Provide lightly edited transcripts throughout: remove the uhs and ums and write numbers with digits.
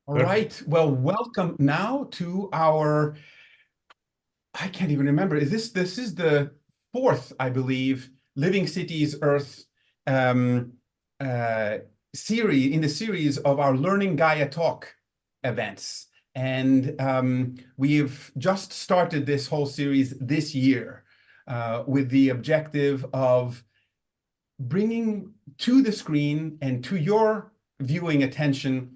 All right. Well, welcome now to our, I can't even remember. This is the fourth, I believe, Living Cities Earth um, series in the series of our Learning Gaia Talk events. And we've just started this whole series this year with the objective of bringing to the screen and to your viewing attention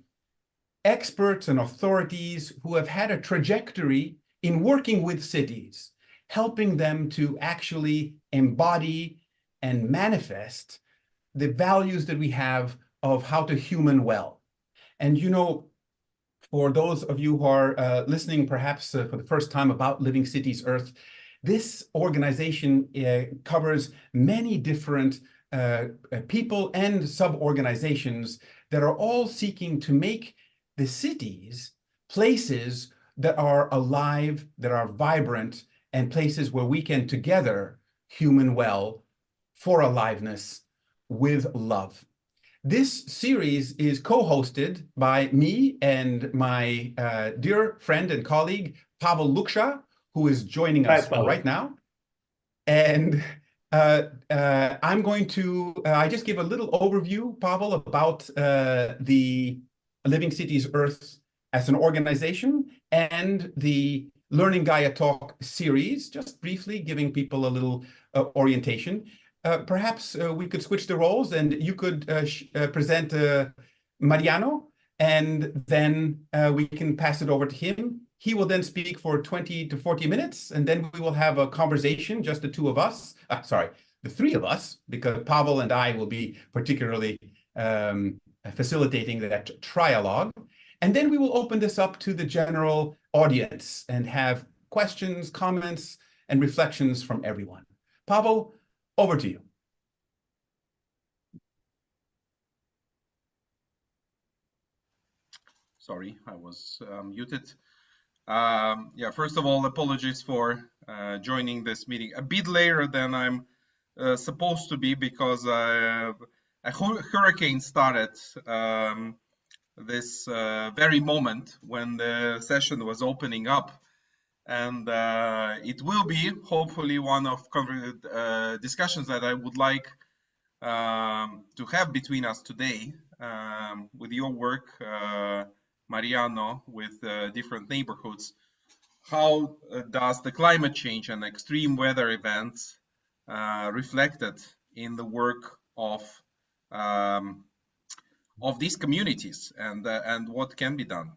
experts and authorities who have had a trajectory in working with cities, helping them to actually embody and manifest the values that we have of how to human well. And you know, for those of you who are listening perhaps for the first time about Living Cities Earth, this organization covers many different people and sub-organizations that are all seeking to make the cities places that are alive, that are vibrant, and places where we can together human well for aliveness with love. This series is co-hosted by me and my dear friend and colleague, Pavel Luksha, who is joining us right now. And I'm going to, I just give a little overview, Pavel, about the Living Cities Earth as an organization and the Learning Gaia Talk series, just briefly giving people a little orientation. Perhaps we could switch the roles and you could present Mariano, and then we can pass it over to him. He will then speak for 20 to 40 minutes, and then we will have a conversation, just the two of us. Sorry, the three of us, because Pavel and I will be particularly facilitating that trialogue. And then we will open this up to the general audience and have questions, comments, and reflections from everyone. Pavel, over to you. Sorry, I was muted. Yeah, first of all, apologies for joining this meeting a bit later than I'm supposed to be, because a hurricane started this very moment when the session was opening up. And it will be hopefully one of discussions that I would like to have between us today, with your work, Mariano, with different neighborhoods. How does the climate change and extreme weather events reflected in the work of these communities, and what can be done?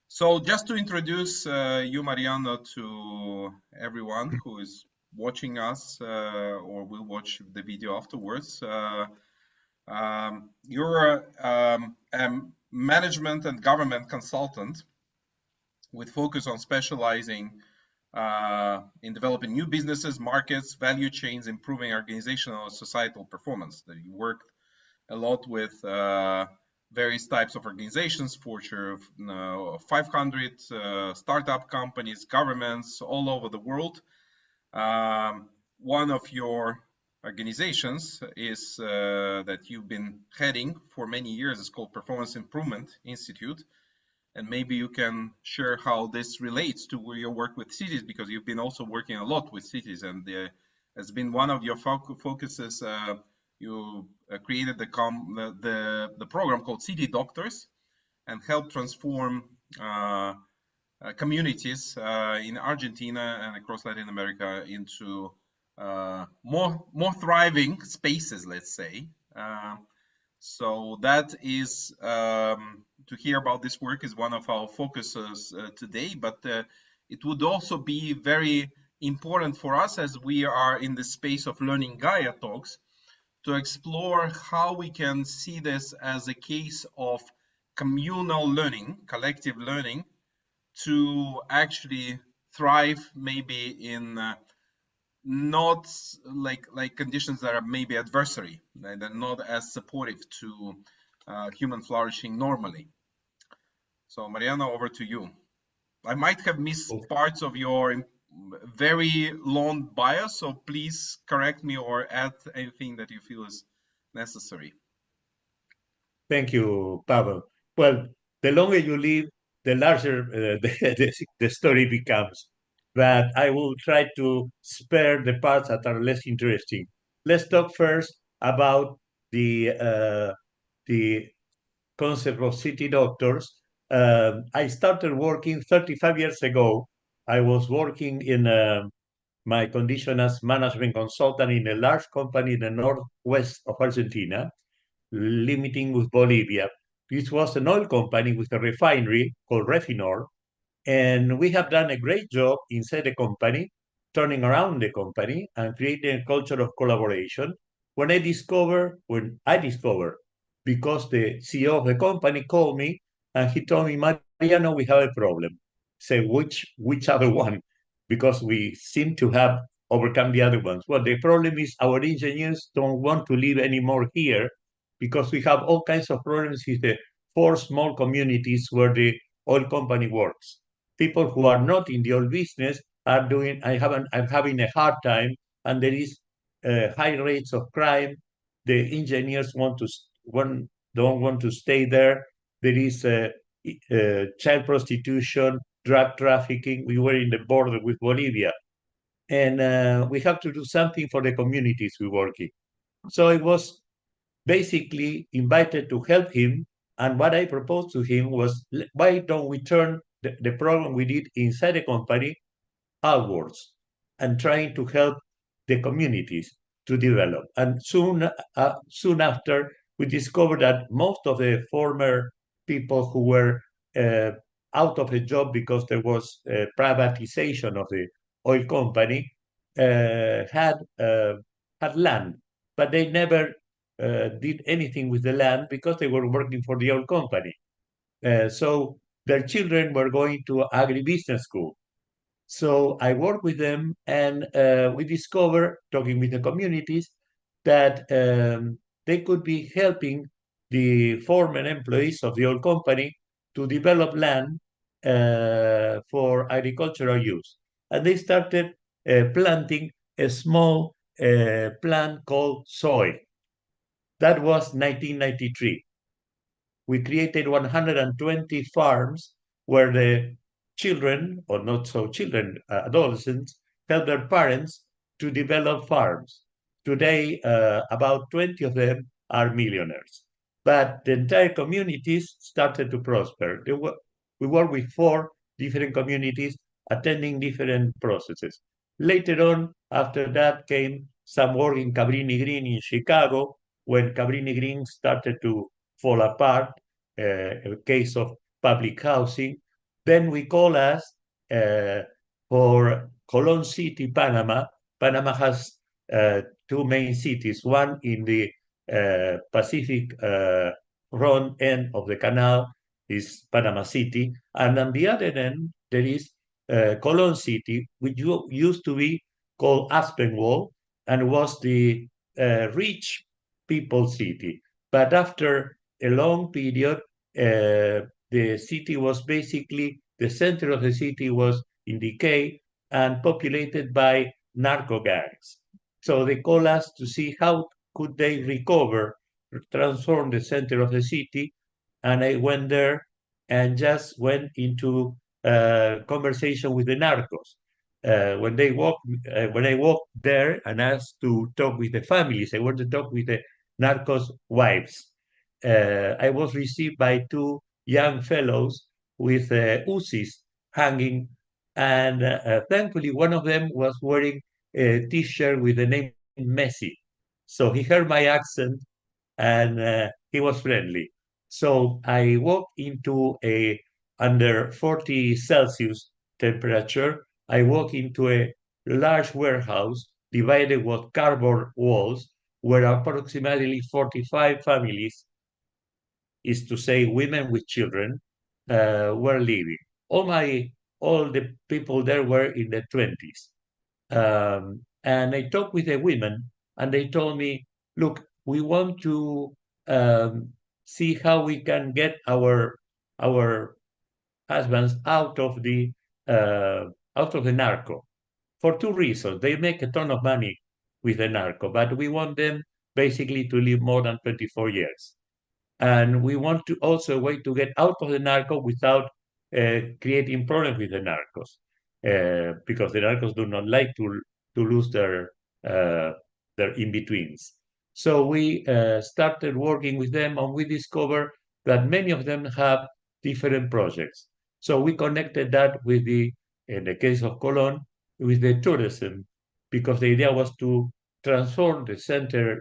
So just to introduce you, Mariano, to everyone who is watching us or will watch the video afterwards, you're a management and government consultant with focus on specializing in developing new businesses, markets, value chains, improving organizational and societal performance. That you worked a lot with various types of organizations, Fortune 500, startup companies, governments all over the world. One of your organizations is that you've been heading for many years is called Performance Improvement Institute. And maybe you can share how this relates to where you work with cities, because you've been also working a lot with cities, and has been one of your focuses. You created the program called City Doctors, and helped transform communities in Argentina and across Latin America into more thriving spaces, let's say. So that is, to hear about this work is one of our focuses today, but it would also be very important for us, as we are in the space of Learning Gaia Talks, to explore how we can see this as a case of communal learning, collective learning, to actually thrive maybe in not like conditions that are maybe adversary, that are not as supportive to human flourishing normally. So Mariano, over to you. I might have missed parts of your very long bio, so please correct me or add anything that you feel is necessary. Thank you, Pavel. Well, the longer you live, the larger the story becomes. But I will try to spare the parts that are less interesting. Let's talk first about the concept of city doctors. I started working 35 years ago. I was working in my condition as management consultant in a large company in the northwest of Argentina, limiting with Bolivia. This was an oil company with a refinery called Refinor, and we have done a great job inside the company, turning around the company and creating a culture of collaboration. When I discovered, because the CEO of the company called me and he told me, Mariano, we have a problem. Say, which other one? Because we seem to have overcome the other ones. Well, the problem is our engineers don't want to live anymore here because we have all kinds of problems with the four small communities where the oil company works. People who are not in the oil business are doing. I'm having a hard time, and there is high rates of crime. The engineers don't want to stay there. There is child prostitution, drug trafficking. We were in the border with Bolivia, and we have to do something for the communities we work in. So I was basically invited to help him. And what I proposed to him was, why don't we turn the problem we did inside the company outwards and trying to help the communities to develop. And soon after, we discovered that most of the former people who were uh, out of a job because there was privatization of the oil company had land, but they never did anything with the land because they were working for the oil company. So their children were going to agribusiness school. So I work with them, and we discover, talking with the communities, that they could be helping the former employees of the oil company to develop land for agricultural use. And they started planting a small plant called soy. That was 1993. We created 120 farms where the children, or not so children, adolescents, help their parents to develop farms. Today, about 20 of them are millionaires. But the entire communities started to prosper. We work with four different communities attending different processes. Later on, after that came some work in Cabrini Green in Chicago, when Cabrini Green started to fall apart, a case of public housing. Then we call us for Colon City, Panama. Panama has two main cities, one in the Pacific front end of the canal is Panama City, and on the other end there is Colon City, which used to be called Aspenwall and was the rich people city. But after a long period, the city was basically, the center of the city was in decay and populated by narco gangs. So they called us to see how could they recover, transform the center of the city. And I went there and just went into conversation with the narcos. When I walked there and asked to talk with the families, I wanted to talk with the narcos' wives. I was received by two young fellows with Uzis hanging, and thankfully one of them was wearing a T-shirt with the name Messi. So he heard my accent and he was friendly. So I walked into a under 40 Celsius temperature. I walked into a large warehouse divided with cardboard walls where approximately 45 families, is to say women with children, were living. All the people there were in their 20s. And I talked with the women, and they told me, look, we want to see how we can get our husbands out of the narco for two reasons. They make a ton of money with the narco, but we want them basically to live more than 24 years. And we want to also a way to get out of the narco without creating problems with the narcos because the narcos do not like to lose their in-betweens. So we started working with them, and we discovered that many of them have different projects. So we connected that with in the case of Colón, with the tourism, because the idea was to transform the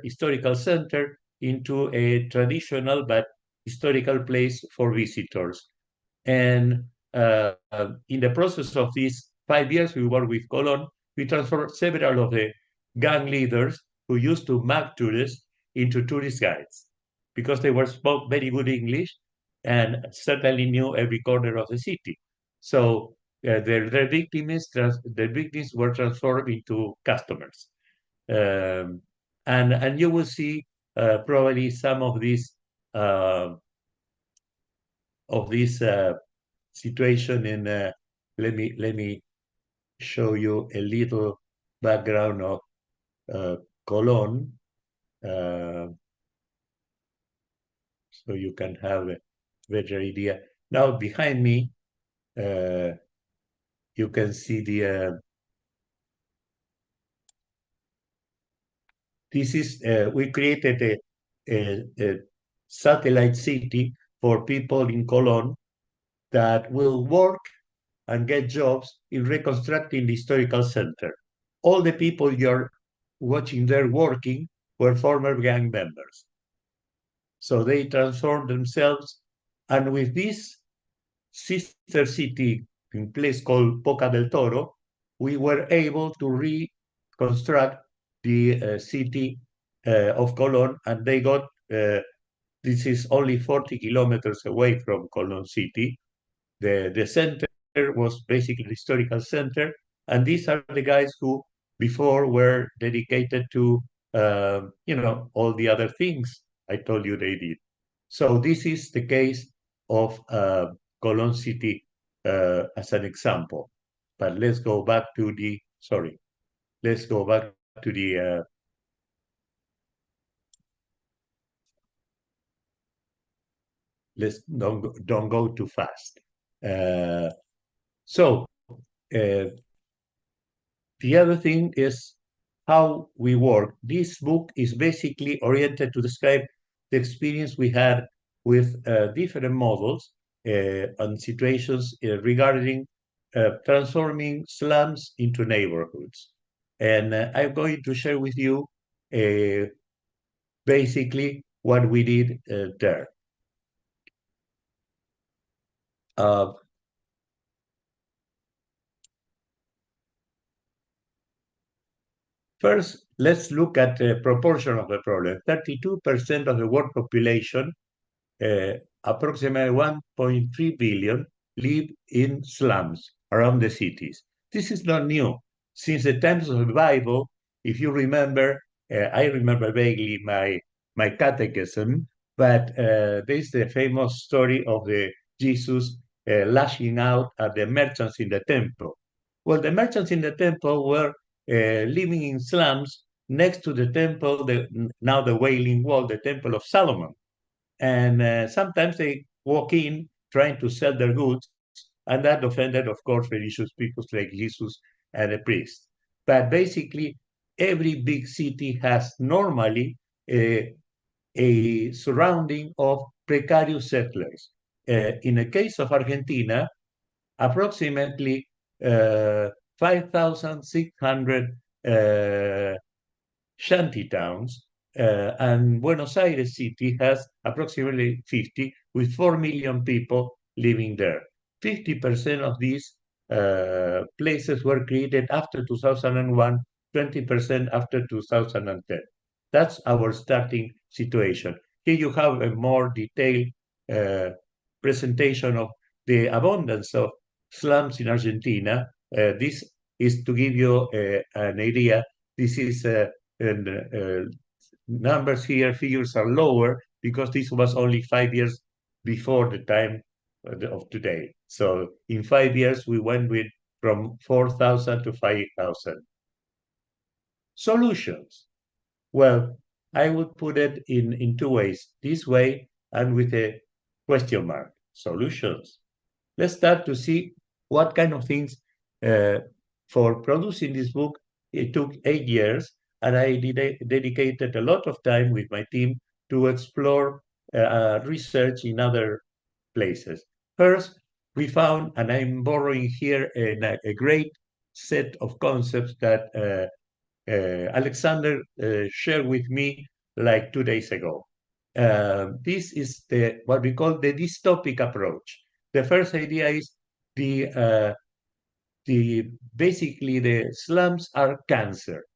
historical center, into a traditional but historical place for visitors. And in the process of these 5 years we worked with Colón, we transformed several of the gang leaders who used to map tourists into tourist guides because they spoke very good English and certainly knew every corner of the city. So their victims were transformed into customers. And you will see probably some of these situation in let me show you a little background of Colón, so you can have a better idea. Now behind me, you can see the this is we created a satellite city for people in Colón that will work and get jobs in reconstructing the historical center. All the people you're watching there working were former gang members. So they transformed themselves, and with this sister city in place called Boca del Toro, we were able to reconstruct the city of Colón, and they got, this is only 40 kilometers away from Colón city. The center was basically the historical center, and these are the guys who before were dedicated to all the other things I told you they did. So this is the case of Colón city as an example. But let's go back to the let's go back to the let's don't go too fast. So the other thing is how we work. This book is basically oriented to describe the experience we had with different models and situations regarding transforming slums into neighborhoods. And I'm going to share with you basically what we did there. First, let's look at the proportion of the problem. 32% of the world population, approximately 1.3 billion, live in slums around the cities. This is not new. Since the times of the Bible, if you remember, I remember vaguely my catechism, but there's the famous story of the Jesus lashing out at the merchants in the temple. Well, the merchants in the temple were living in slums next to the temple, now the Wailing Wall, the Temple of Solomon. And sometimes they walk in trying to sell their goods, and that offended, of course, religious people like Jesus and the priests. But basically, every big city has normally a surrounding of precarious settlers. In the case of Argentina, approximately 5,600 shanty towns, and Buenos Aires city has approximately 50, with 4 million people living there. 50% of these places were created after 2001, 20% after 2010. That's our starting situation. Here you have a more detailed presentation of the abundance of slums in Argentina. This is to give you an idea. This is numbers here, figures are lower because this was only 5 years before the time of today. So in 5 years, we went from 4,000 to 5,000. Solutions. Well, I would put it in two ways, this way and with a question mark. Solutions. let's start to see what kind of things. For producing this book, it took 8 years, and I dedicated a lot of time with my team to explore research in other places. First, we found, and I'm borrowing here a great set of concepts that Alexander shared with me like 2 days ago. This is what we call the dystopic approach. The first idea is the basically the slums are cancer,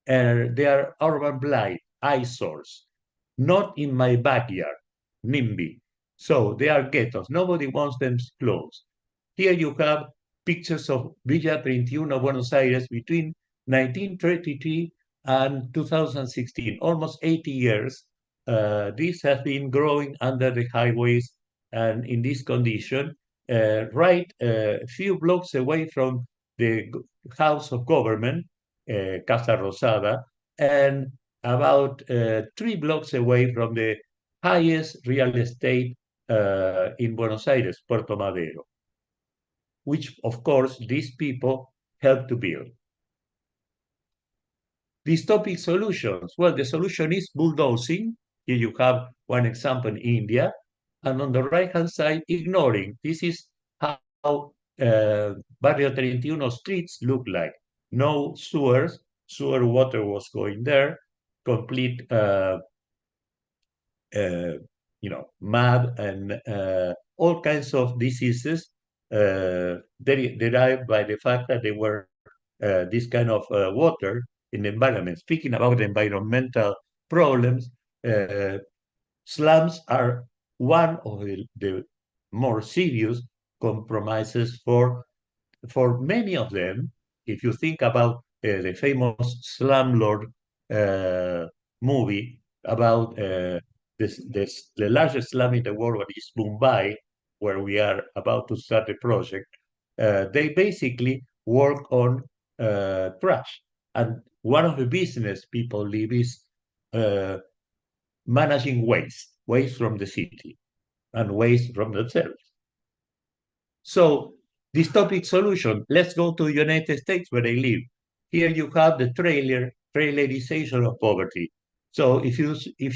and they are urban blight, eyesores, not in my backyard, NIMBY. So they are ghettos. Nobody wants them close. Here you have pictures of Villa 31, Buenos Aires between 1933 and 2016, almost 80 years. This has been growing under the highways and in this condition, right a few blocks away from the House of Government, Casa Rosada, and about 3 blocks away from the highest real estate in Buenos Aires, Puerto Madero, which, of course, these people help to build. Dystopic solutions. Well, the solution is bulldozing. Here you have one example in India. And on the right-hand side, ignoring. This is how Barrio 31 streets look like. No sewers, sewer water was going there, complete mud and all kinds of diseases derived by the fact that they were this kind of water in the environment. Speaking about environmental problems, slums are one of the more serious compromises for many of them. If you think about the famous Slumlord movie about the largest slum in the world, what is Mumbai, where we are about to start a project, they basically work on trash. And one of the business people live is managing waste from the city and waste from themselves. So dystopic solution, let's go to the United States where they live. Here you have the trailerization of poverty. So if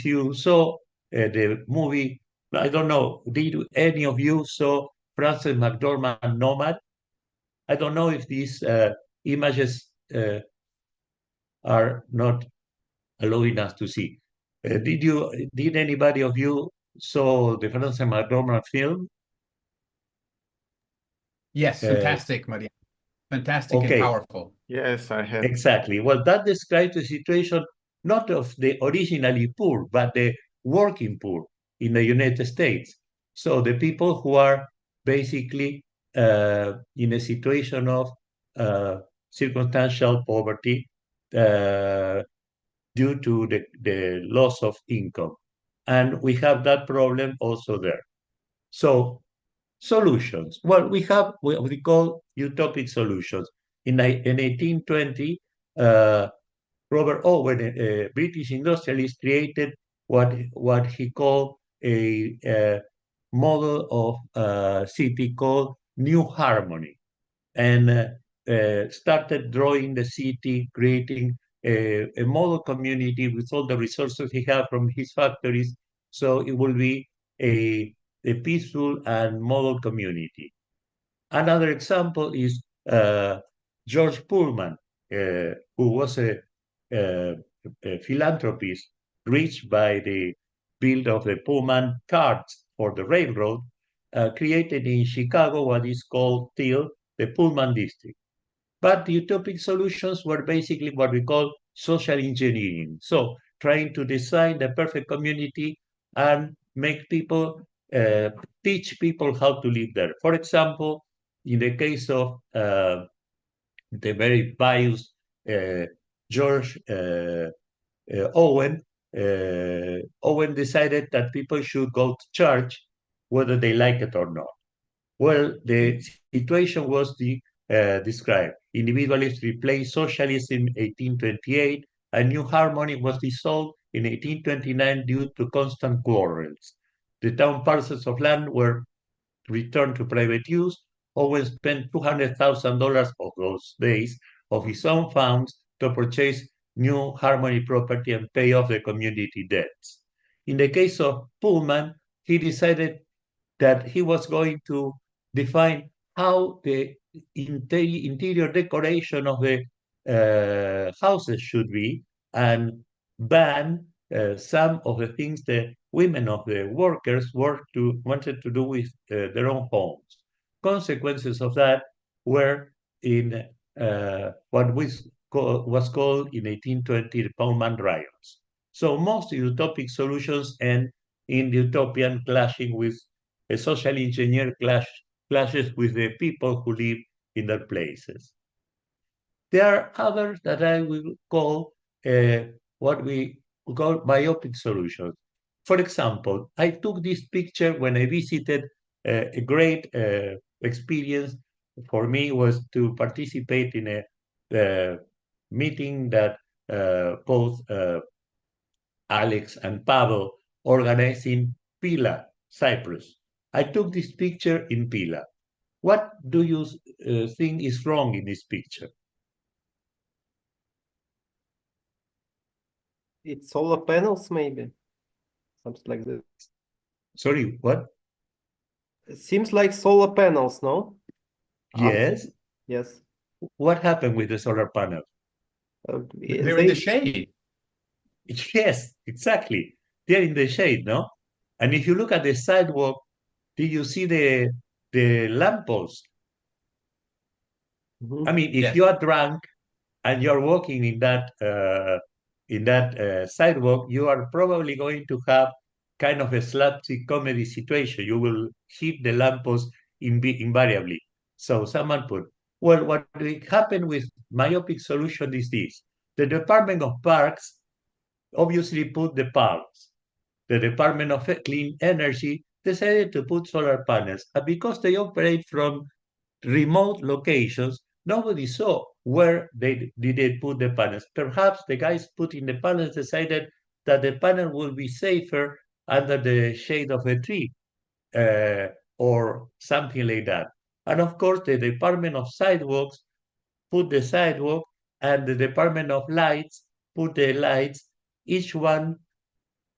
you saw the movie, I don't know, did any of you saw Frances McDormand Nomad? I don't know if these images are not allowing us to see. Did anybody of you saw the Frances McDormand film? Yes, fantastic, Mariano. Fantastic and Okay. powerful. Yes, I have. Exactly. Well, that describes the situation not of the originally poor, but the working poor in the United States. So the people who are basically in a situation of circumstantial poverty due to the loss of income. And we have that problem also there. So solutions. Well, we have what we call utopic solutions. In 1820, Robert Owen, a British industrialist, created what he called a model of city called New Harmony, and started drawing the city, creating a model community with all the resources he had from his factories. So it will be a peaceful and model community. Another example is George Pullman, who was a philanthropist reached by the build of the Pullman carts for the railroad, created in Chicago what is called still the Pullman District. But the utopic solutions were basically what we call social engineering. So trying to design the perfect community and make people, teach people how to live there. For example, in the case of the very pious George Owen, Owen decided that people should go to church whether they like it or not. Well, the situation was described. Individualists replaced socialism in 1828, and New Harmony was dissolved in 1829 due to constant quarrels. The town parcels of land were returned to private use, Owen spent $200,000 of those days of his own funds to purchase new Harmony property and pay off the community debts. In the case of Pullman, he decided that he was going to define how the interior decoration of the houses should be and ban some of the things the women of the workers wanted to do with their own homes. Consequences of that were in what was called in 1820 the Pullman riots. So most utopic solutions end in utopian clashing with a social engineer clashes with the people who live in their places. There are others that I will call what we call myopic solutions. For example, I took this picture when I visited a great experience for me was to participate in a meeting that both Alex and Pavel organized in Pila, Cyprus. I took this picture in Pila. What do you think is wrong in this picture? It's solar panels, maybe. Something like that. Sorry, what? It seems like solar panels, no? Yes. Yes. What happened with the solar panel? They're in the shade. Yes, exactly. They're in the shade, no? And if you look at the sidewalk, do you see the lamppost? Mhm. I mean, if Yes. you are drunk and you're walking in that sidewalk, you are probably going to have kind of a slapstick comedy situation. You will hit the lamppost invariably. So someone put, well, what happened with myopic solution is this. The Department of Parks obviously put the parks. The Department of Clean Energy decided to put solar panels. And because they operate from remote locations, nobody saw where did they put the panels. Perhaps the guys putting the panels decided that the panel will be safer under the shade of a tree or something like that. And of course, the Department of Sidewalks put the sidewalk, and the Department of Lights put the lights, each one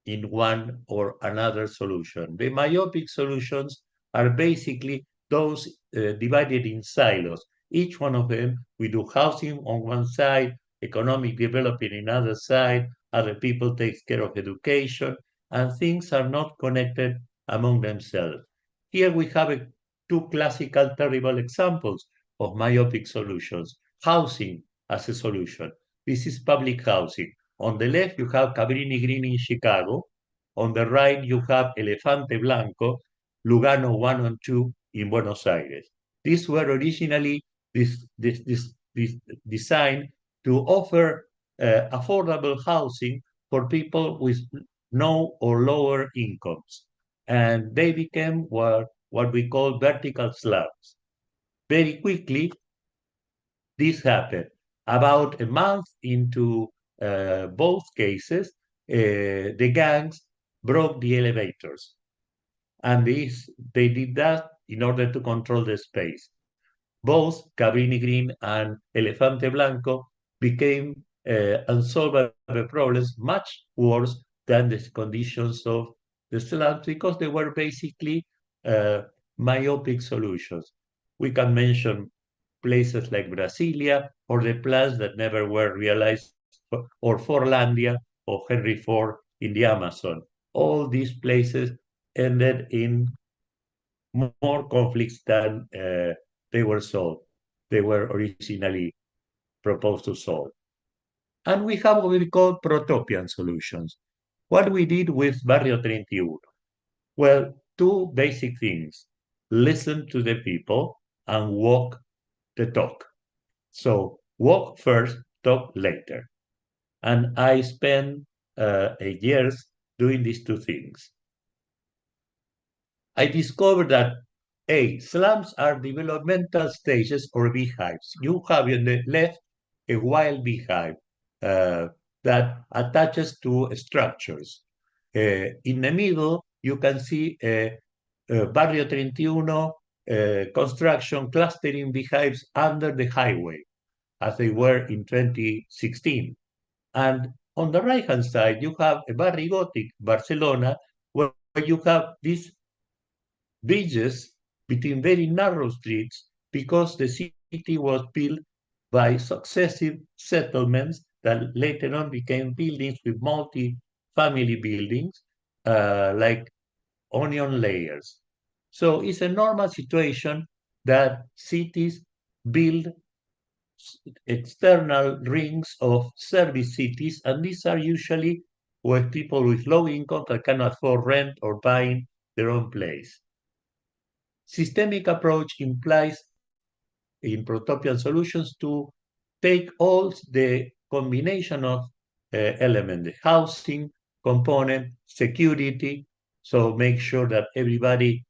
in one or another solution. The myopic solutions are basically those divided in silos. Each one of them, we do housing on one side, economic development in other side, other people takes care of education, and things are not connected among themselves. Here we have two classical terrible examples of myopic solutions. Housing as a solution. This is public housing. On the left, you have Cabrini Green in Chicago. On the right, you have Elefante Blanco, Lugano 1 and 2 in Buenos Aires. These were originally designed to offer affordable housing for people with no or lower incomes. And they became what we call vertical slabs. Very quickly, this happened. About a month into both cases, the gangs broke the elevators. And they did that in order to control the space. Both Cabrini Green and Elefante Blanco became unsolvable problems, much worse than the conditions of the slums because they were basically myopic solutions. We can mention places like Brasilia or the plans that never were realized, or Forlandia or Henry Ford in the Amazon. All these places ended in more conflicts than they were solved. They were originally proposed to solve. And we have what we call protopian solutions. What we did with Barrio 31? Well, two basic things. Listen to the people and walk the talk. So walk first, talk later. And I spent 8 years doing these two things. I discovered that slums are developmental stages or beehives. You have on the left a wild beehive that attaches to structures. In the middle, you can see Barrio 31 construction clustering beehives under the highway, as they were in 2016. And on the right-hand side, you have a very Gothic Barcelona, where you have these bridges between very narrow streets because the city was built by successive settlements that later on became buildings with multi-family buildings, like onion layers. So it's a normal situation that cities build external rings of service cities, and these are usually where people with low income that can afford rent or buying their own place. Systemic approach implies in protopian solutions to take all the combination of elements, the housing component, security, so make sure that everybody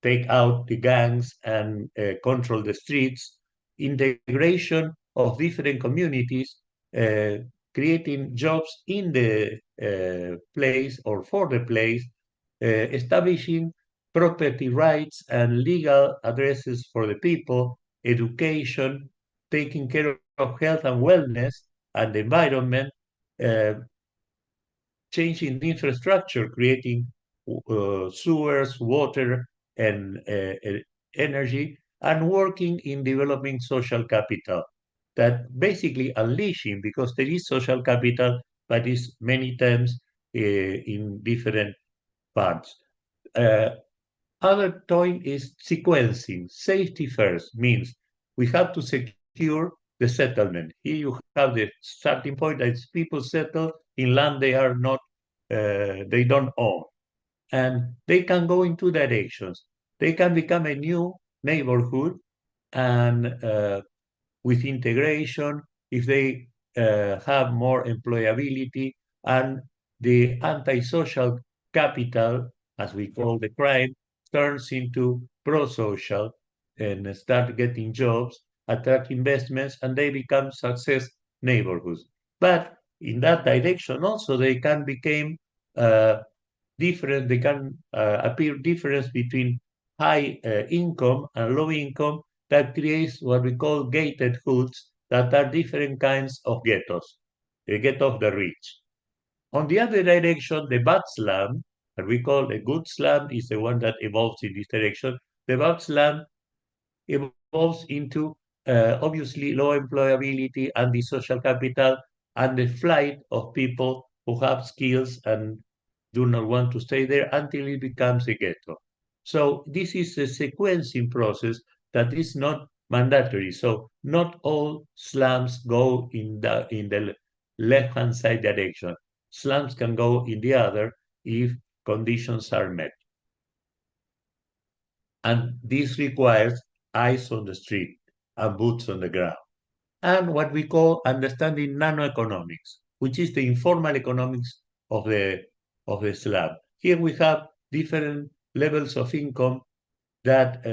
take out the gangs and control the streets, integration of different communities, creating jobs in the place or for the place, establishing property rights and legal addresses for the people, education, taking care of health and wellness and the environment, uh, changing the infrastructure, creating sewers, water, and energy, and working in developing social capital. That basically unleashing, because there is social capital, but is many times in different parts. Other point is sequencing. Safety first means we have to secure the settlement. Here you have the starting point that people settle in land they are not, they don't own. And they can go in two directions. They can become a new neighborhood and with integration, if they have more employability and the antisocial capital, as we call the crime, turns into pro-social and start getting jobs, attract investments, and they become success neighborhoods. But in that direction also, they can become different, they can appear difference between high income and low income that creates what we call gated hoods that are different kinds of ghettos, the ghetto of the rich. On the other direction, the bad slum, that we call a good slum, is the one that evolves in this direction. The bad slum evolves into obviously low employability and the social capital and the flight of people who have skills and do not want to stay there until it becomes a ghetto. So this is a sequencing process that is not mandatory. So not all slums go in the left-hand side direction. Slums can go in the other if conditions are met. And this requires eyes on the street and boots on the ground. And what we call understanding nanoeconomics, which is the informal economics of the slum. Here we have different levels of income that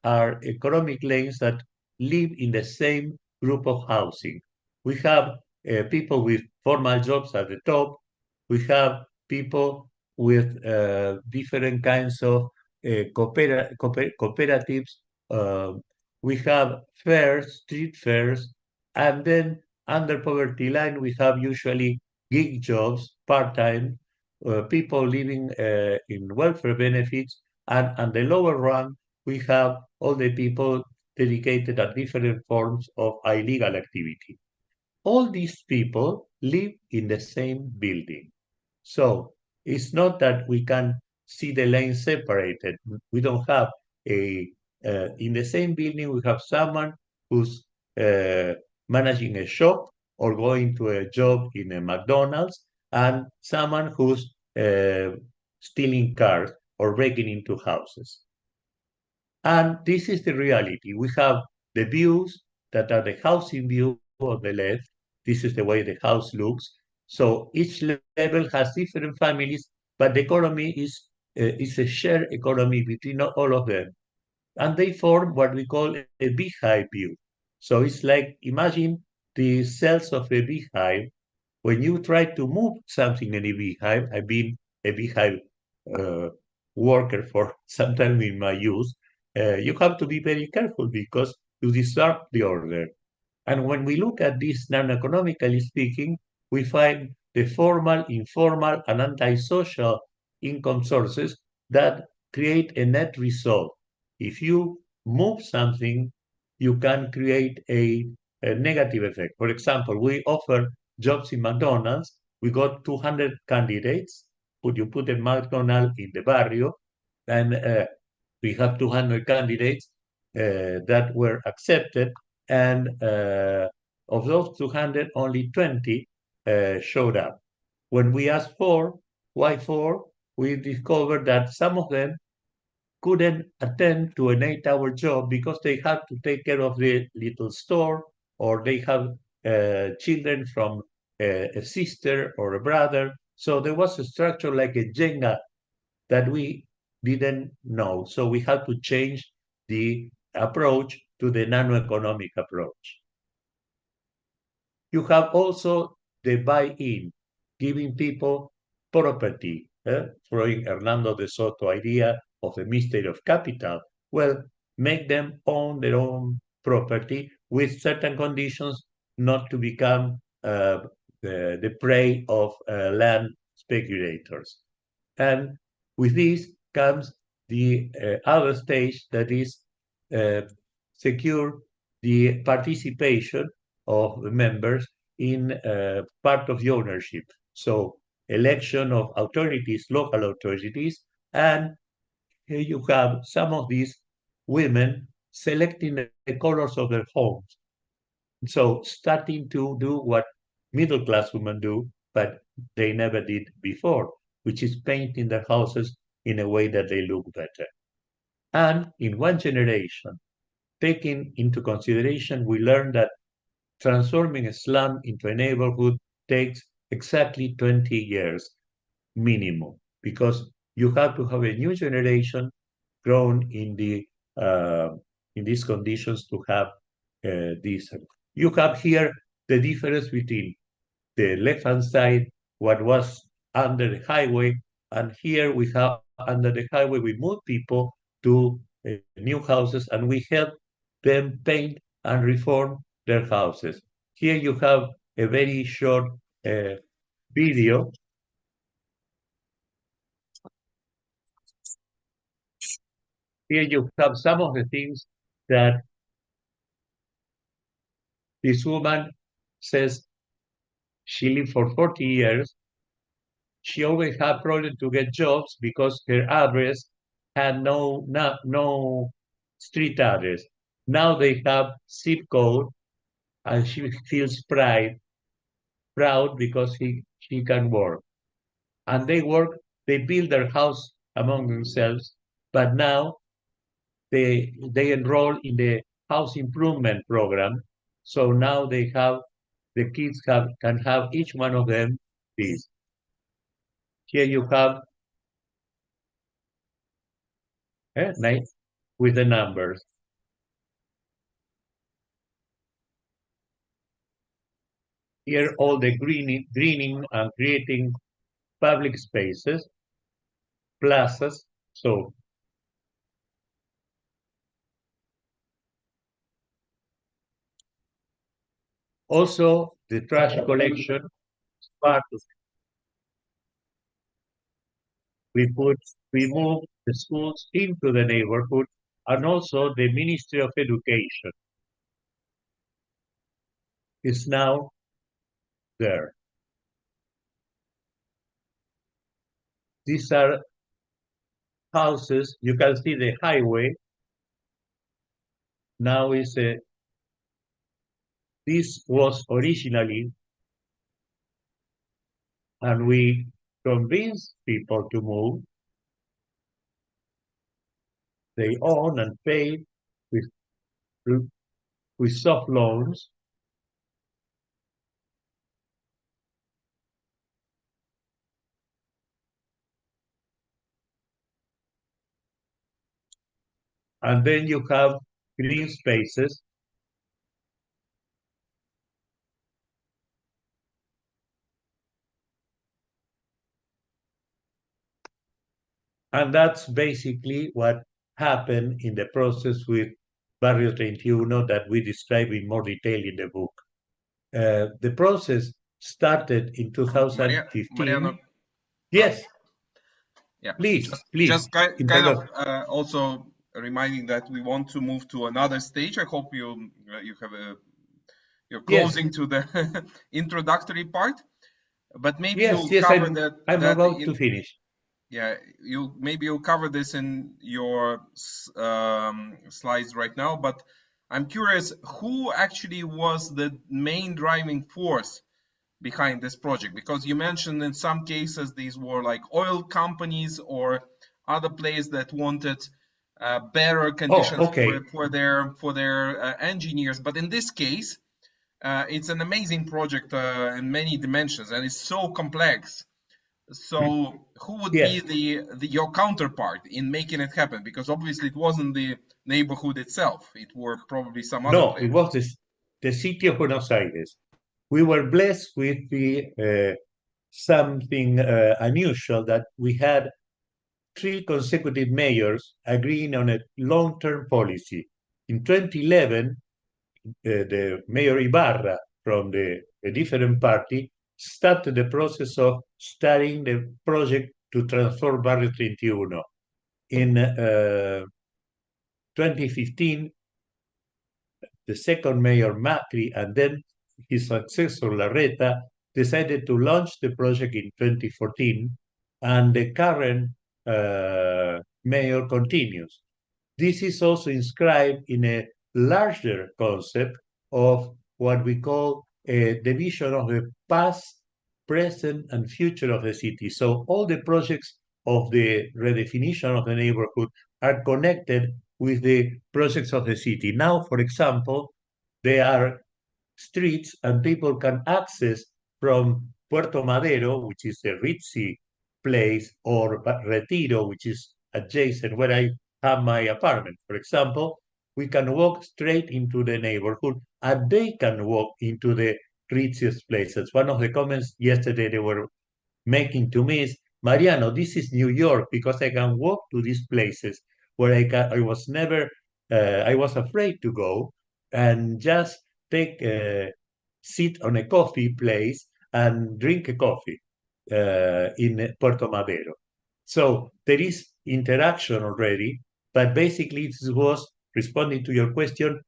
are economic lanes that live in the same group of housing. We have people with formal jobs at the top. We have people with different kinds of cooperatives. We have fairs, street fairs, and then under poverty line, we have usually gig jobs, part-time, people living in welfare benefits, and the lower rung, we have all the people dedicated at different forms of illegal activity. All these people live in the same building. So it's not that we can see the lanes separated. We don't have in the same building, we have someone who's managing a shop or going to a job in a McDonald's, and someone who's stealing cars or breaking into houses. And this is the reality. We have the views that are the housing view on the left. This is the way the house looks. So each level has different families, but the economy is a shared economy between all of them. And they form what we call a beehive view. So it's like, imagine the cells of a beehive. When you try to move something in a beehive, I've been a beehive worker for some time in my youth, you have to be very careful because you disrupt the order. And when we look at this non-economically speaking, we find the formal, informal, and antisocial income sources that create a net result. If you move something, you can create a negative effect. For example, we offer jobs in McDonald's. We got 200 candidates. Would you put a McDonald's in the barrio? And we have 200 candidates that were accepted, and of those 200, only 20 showed up. When we asked why four, we discovered that some of them couldn't attend to an 8-hour job because they had to take care of the little store, or they have children from a sister or a brother. So there was a structure like a Jenga that we didn't know. So we had to change the approach to the nano-economic approach. You have also the buy-in, giving people property, throwing Hernando de Soto idea of the mystery of capital. Well, make them own their own property with certain conditions, not to become the prey of land speculators. And with this comes the other stage, that is secure the participation of the members in part of the ownership. So election of authorities, local authorities, and here you have some of these women selecting the colors of their homes. So starting to do what middle class women do, but they never did before, which is painting their houses in a way that they look better. And in one generation, taking into consideration, we learned that transforming a slum into a neighborhood takes exactly 20 years minimum, because you have to have a new generation grown in these conditions to have this. You have here the difference between the left-hand side, what was under the highway, and here we have under the highway, we move people to new houses, and we help them paint and reform their houses. Here you have a very short video. Here you have some of the things that this woman says she lived for 40 years. She always had problems to get jobs because her address had no street address. Now they have zip code, and she feels proud because she can work. And they work, they build their house among themselves, but now they enroll in the house improvement program. So now the kids can have each one of them this. Here you have nice with the numbers. Here all the greening and creating public spaces, plazas. So also the trash collection part of we move the schools into the neighborhood, and also the Ministry of Education is now there. These are houses. You can see the highway. Now is this was originally, and we convinced people to move. They own and pay with soft loans. And then you have green spaces. And that's basically what happened in the process with Barrio 31 that we describe in more detail in the book. The process started in 2015. Mariano, Yes, yeah, please. just kind of also reminding that we want to move to another stage. I hope you have you're closing to the introductory part, but maybe you'll cover that. I'm about to finish. Yeah, you'll cover this in your slides right now, but I'm curious who actually was the main driving force behind this project, because you mentioned in some cases these were like oil companies or other players that wanted better conditions for their engineers, but in this case it's an amazing project in many dimensions, and it's so complex. So who would be your counterpart in making it happen? Because obviously it wasn't the neighborhood itself; it were probably some other players. It was the city of Buenos Aires. We were blessed with something unusual, that we had 3 consecutive mayors agreeing on a long-term policy. In 2011, the Mayor Ibarra from a different party started the process of studying the project to transform Barrio 31. In 2015, the second mayor Macri and then his successor Larreta decided to launch the project in 2014, and the current mayor continues. This is also inscribed in a larger concept of what we call the vision of the past, present, and future of the city. So all the projects of the redefinition of the neighborhood are connected with the projects of the city. Now, for example, there are streets and people can access from Puerto Madero, which is a ritzy place, or Retiro, which is adjacent where I have my apartment. For example, we can walk straight into the neighborhood, and they can walk into the ritziest places. One of the comments yesterday they were making to me is, Mariano, this is New York, because I can walk to these places where I was never, I was afraid to go, and just take sit on a coffee place and drink a coffee in Puerto Madero. So there is interaction already, but basically this was responding to your question.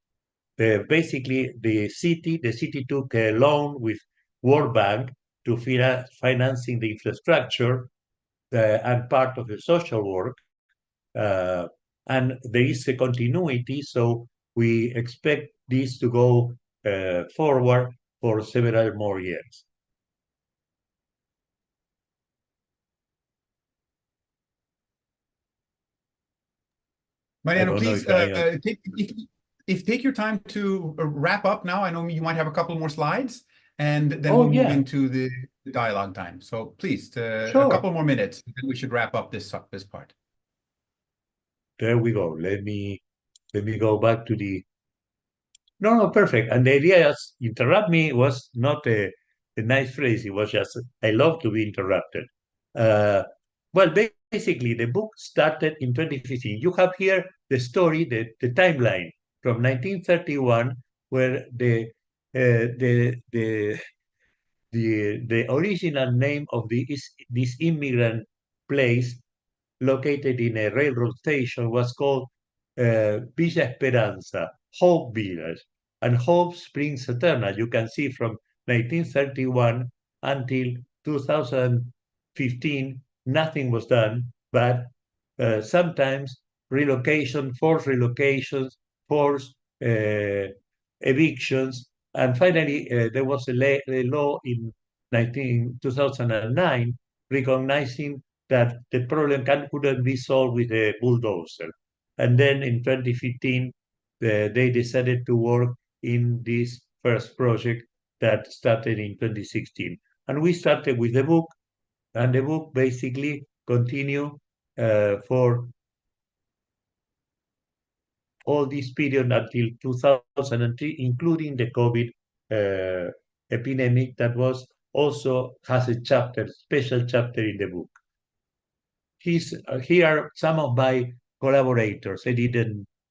Basically, the city took a loan with World Bank to financing the infrastructure and part of the social work. And there is a continuity, so we expect this to go forward for several more years. Mariano, please take your time to wrap up now. I know you might have a couple more slides, and then we'll move into the dialogue time. So please, a couple more minutes, and we should wrap up this part. There we go. Let me go back to the. No, perfect. And the idea is interrupt me was not a nice phrase. It was just, I love to be interrupted. Well, basically, the book started in 2015. You have here the story, the timeline from 1931, where the original name of this immigrant place located in a railroad station was called Villa Esperanza, Hope Village. And hope springs eternal. You can see from 1931 until 2015, nothing was done, but sometimes forced relocations, forced evictions, and finally there was a law in 2009 recognizing that the problem couldn't be solved with a bulldozer. And then in 2015, they decided to work in this first project that started in 2016. And we started with the book, and the book basically continued for all this period until 2003, including the COVID epidemic that also has a special chapter in the book. Here are some of my collaborators. I did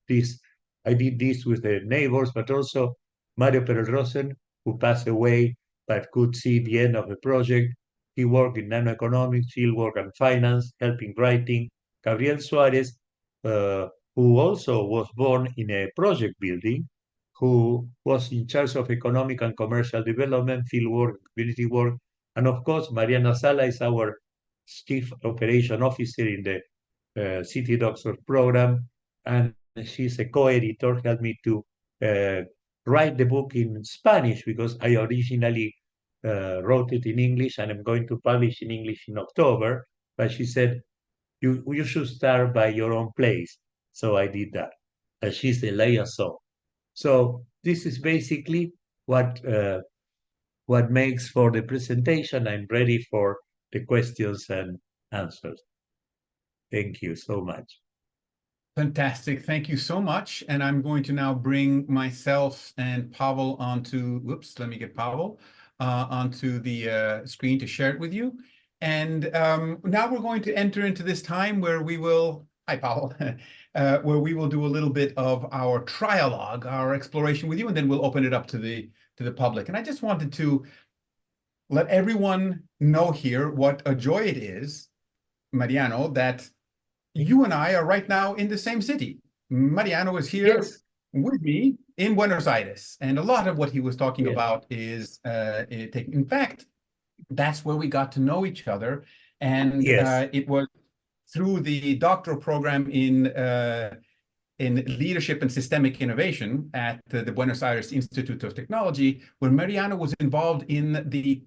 this with the neighbors, but also Mario Perel-Rosen, who passed away but could see the end of the project. He worked in nanoeconomics, fieldwork and finance, helping writing. Gabriel Suarez, who also was born in a project building, who was in charge of economic and commercial development, fieldwork, community work. And of course, Mariana Sala is our Chief Operation Officer in the City Doctors program, and she's a co-editor, helped me to write the book in Spanish because I originally wrote it in English and I'm going to publish in English in October. But she said, you should start by your own place. So I did that. And she's the liaison. So this is basically what makes for the presentation. I'm ready for the questions and answers. Thank you so much. Fantastic. Thank you so much. And I'm going to now bring myself and Pavel onto, whoops, let me get Pavel onto the screen to share it with you. And now we're going to enter into this time where we will, hi Pavel, where we will do a little bit of our trialogue, our exploration with you, and then we'll open it up to the public. And I just wanted to let everyone know here what a joy it is, Mariano, that you and I are right now in the same city. Mariano is here with me in Buenos Aires, and a lot of what he was talking about is in fact, that's where we got to know each other, and it was through the doctoral program in leadership and systemic innovation at the Buenos Aires Institute of Technology, where Mariano was involved in the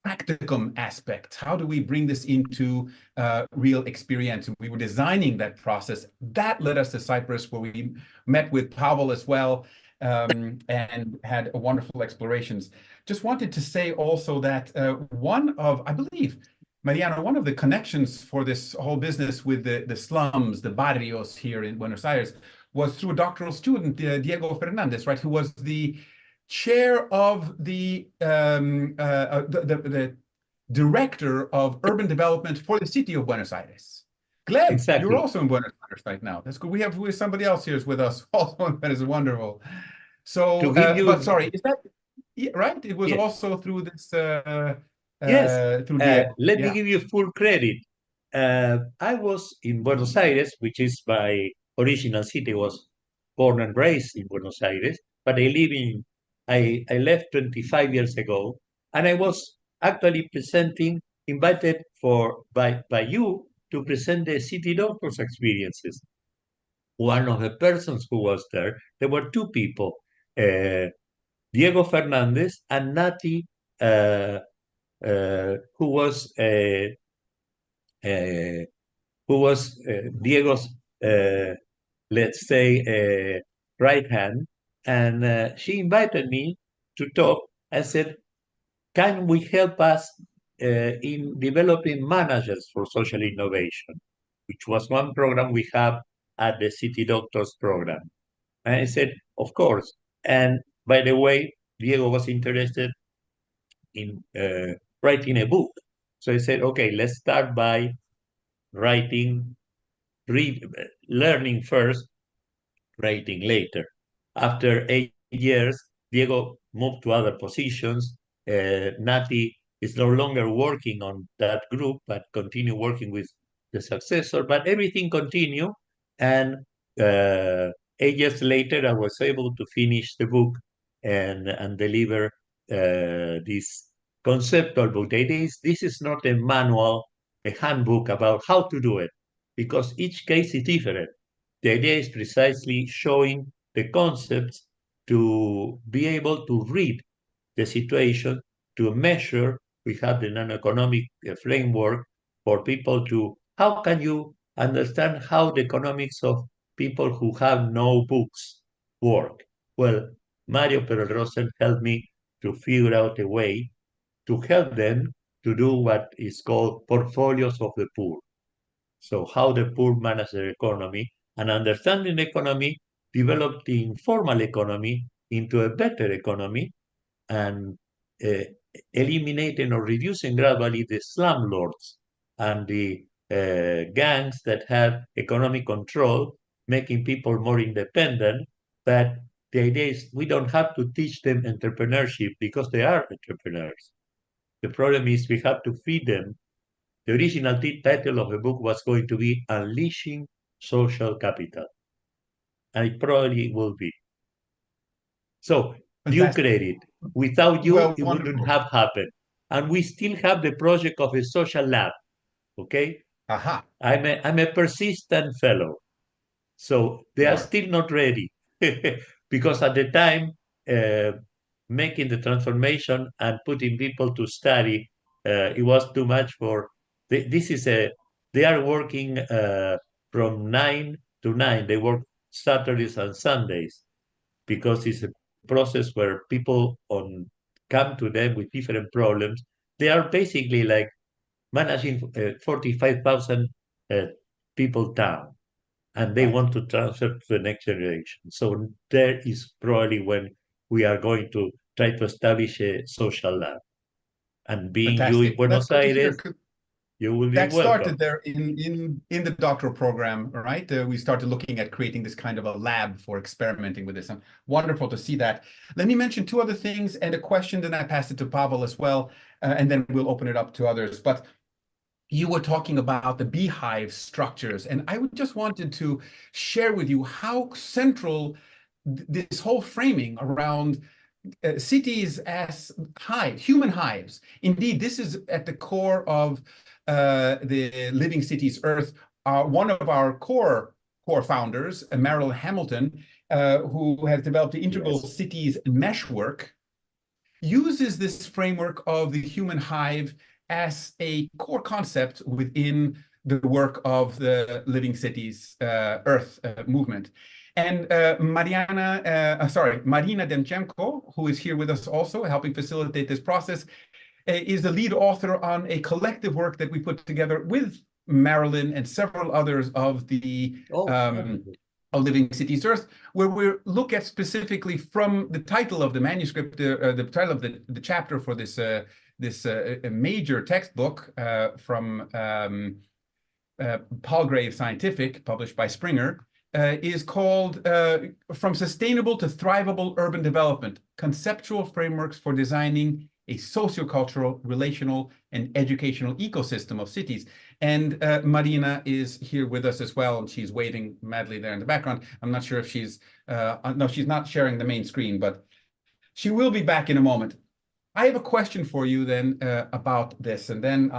practicum aspect. How do we bring this into real experience? And we were designing that process. That led us to Cyprus, where we met with Pavel as well, and had wonderful explorations. Just wanted to say also that I believe, Mariano, one of the connections for this whole business with the slums, the barrios here in Buenos Aires, was through a doctoral student, Diego Fernandez, right, who was the chair of the director of urban development for the city of Buenos Aires. Gleb, you're also in Buenos Aires right now. That's good. We have somebody else here with us also. That is wonderful. So, but sorry, is that right? It was also through this. Through Diego. Let me give you full credit. I was in Buenos Aires, which is my original city. Was born and raised in Buenos Aires, but I left 25 years ago, and I was actually invited by you to present the city doctors' experiences. One of the persons who was there were two people, Diego Fernandez and Nati, who was Diego's, let's say, right hand. And she invited me to talk and said, can we help us in developing managers for social innovation, which was one program we have at the City Doctors program. And I said, of course. And by the way, Diego was interested in writing a book. So I said, okay, let's start by learning first, writing later. After 8 years, Diego moved to other positions. Nati is no longer working on that group, but continue working with the successor. But everything continued, and 8 years later, I was able to finish the book and deliver this conceptual book. The idea is this is not a manual, a handbook about how to do it, because each case is different. The idea is precisely showing the concepts to be able to read the situation, to measure. We have the nanoeconomic framework for people to, how can you understand how the economics of people who have no books work? Well, Mario Perel-Rosen helped me to figure out a way to help them to do what is called portfolios of the poor. So how the poor manage their economy, and understanding the economy, develop the informal economy into a better economy, and eliminating or reducing gradually the slumlords and the gangs that have economic control, making people more independent. But the idea is we don't have to teach them entrepreneurship because they are entrepreneurs. The problem is we have to feed them. The original title of the book was going to be Unleashing Social Capital, and it probably will be. So due Fantastic. credit. Without you, Well, it wouldn't wonderful. have happened. And we still have the project of a social lab. Okay, Aha, I'm a persistent fellow. So they you are are. still not ready because at the time, making the transformation and putting people to study, it was too much for. This is a. They are working from 9 to 9. They work Saturdays and Sundays because it's a process where people on come to them with different problems. They are basically like managing 45,000 people down, and they Right. want to transfer to the next generation. So there is probably when we are going to try to establish a social lab. And being you in Fantastic. Well, that's Buenos good to hear. Aires, you will be That welcome. started there in the doctoral program, right? We started looking at creating this kind of a lab for experimenting with this. And wonderful to see that. Let me mention two other things and a question, then I pass it to Pavel as well, and then we'll open it up to others. But you were talking about the beehive structures, and I just wanted to share with you how central this whole framing around cities as human hives. Indeed, this is at the core of the Living Cities Earth. One of our core founders, Marilyn Hamilton, who has developed the integral Yes. cities meshwork, uses this framework of the human hive as a core concept within the work of the Living Cities Earth movement. And Marina Demchenko, who is here with us also, helping facilitate this process, is the lead author on a collective work that we put together with Marilyn and several others of the Living Cities Earth, where we look at specifically from the title of the manuscript, the title of the chapter for this major textbook from Palgrave Scientific, published by Springer, is called From Sustainable to Thrivable Urban Development, Conceptual Frameworks for Designing a Sociocultural, Relational, and Educational Ecosystem of Cities. And Marina is here with us as well, and she's waving madly there in the background. I'm not sure if she's, no, she's not sharing the main screen, but she will be back in a moment. I have a question for you then about this, and then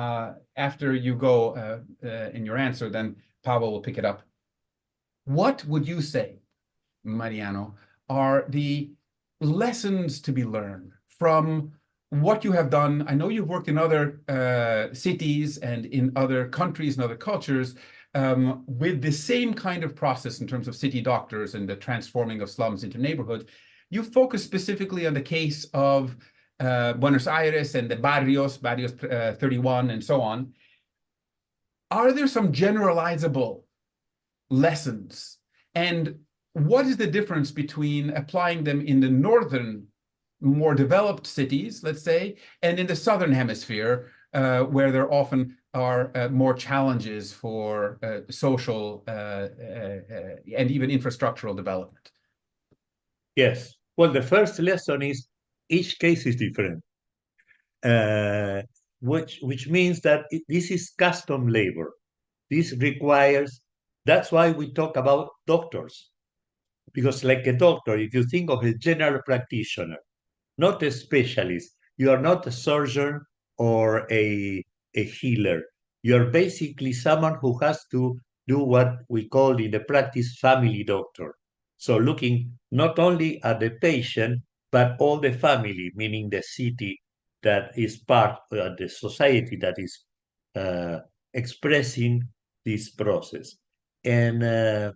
after you go in your answer, then Pavel will pick it up. What would you say, Mariano, are the lessons to be learned from what you have done? I know you've worked in other cities and in other countries and other cultures with the same kind of process in terms of city doctors and the transforming of slums into neighborhoods. You focus specifically on the case of Buenos Aires and the barrios 31 and so on. Are there some generalizable lessons? And what is the difference between applying them in the northern, more developed cities, let's say, and in the southern hemisphere, where there often are more challenges for social and even infrastructural development? Yes. Well, the first lesson is each case is different, which means that this is custom labor. This requires, that's why we talk about doctors. Because like a doctor, if you think of a general practitioner, not a specialist, you are not a surgeon or a healer. You're basically someone who has to do what we call in the practice family doctor. So looking not only at the patient, but all the family, meaning the city that is part of the society that is expressing this process. And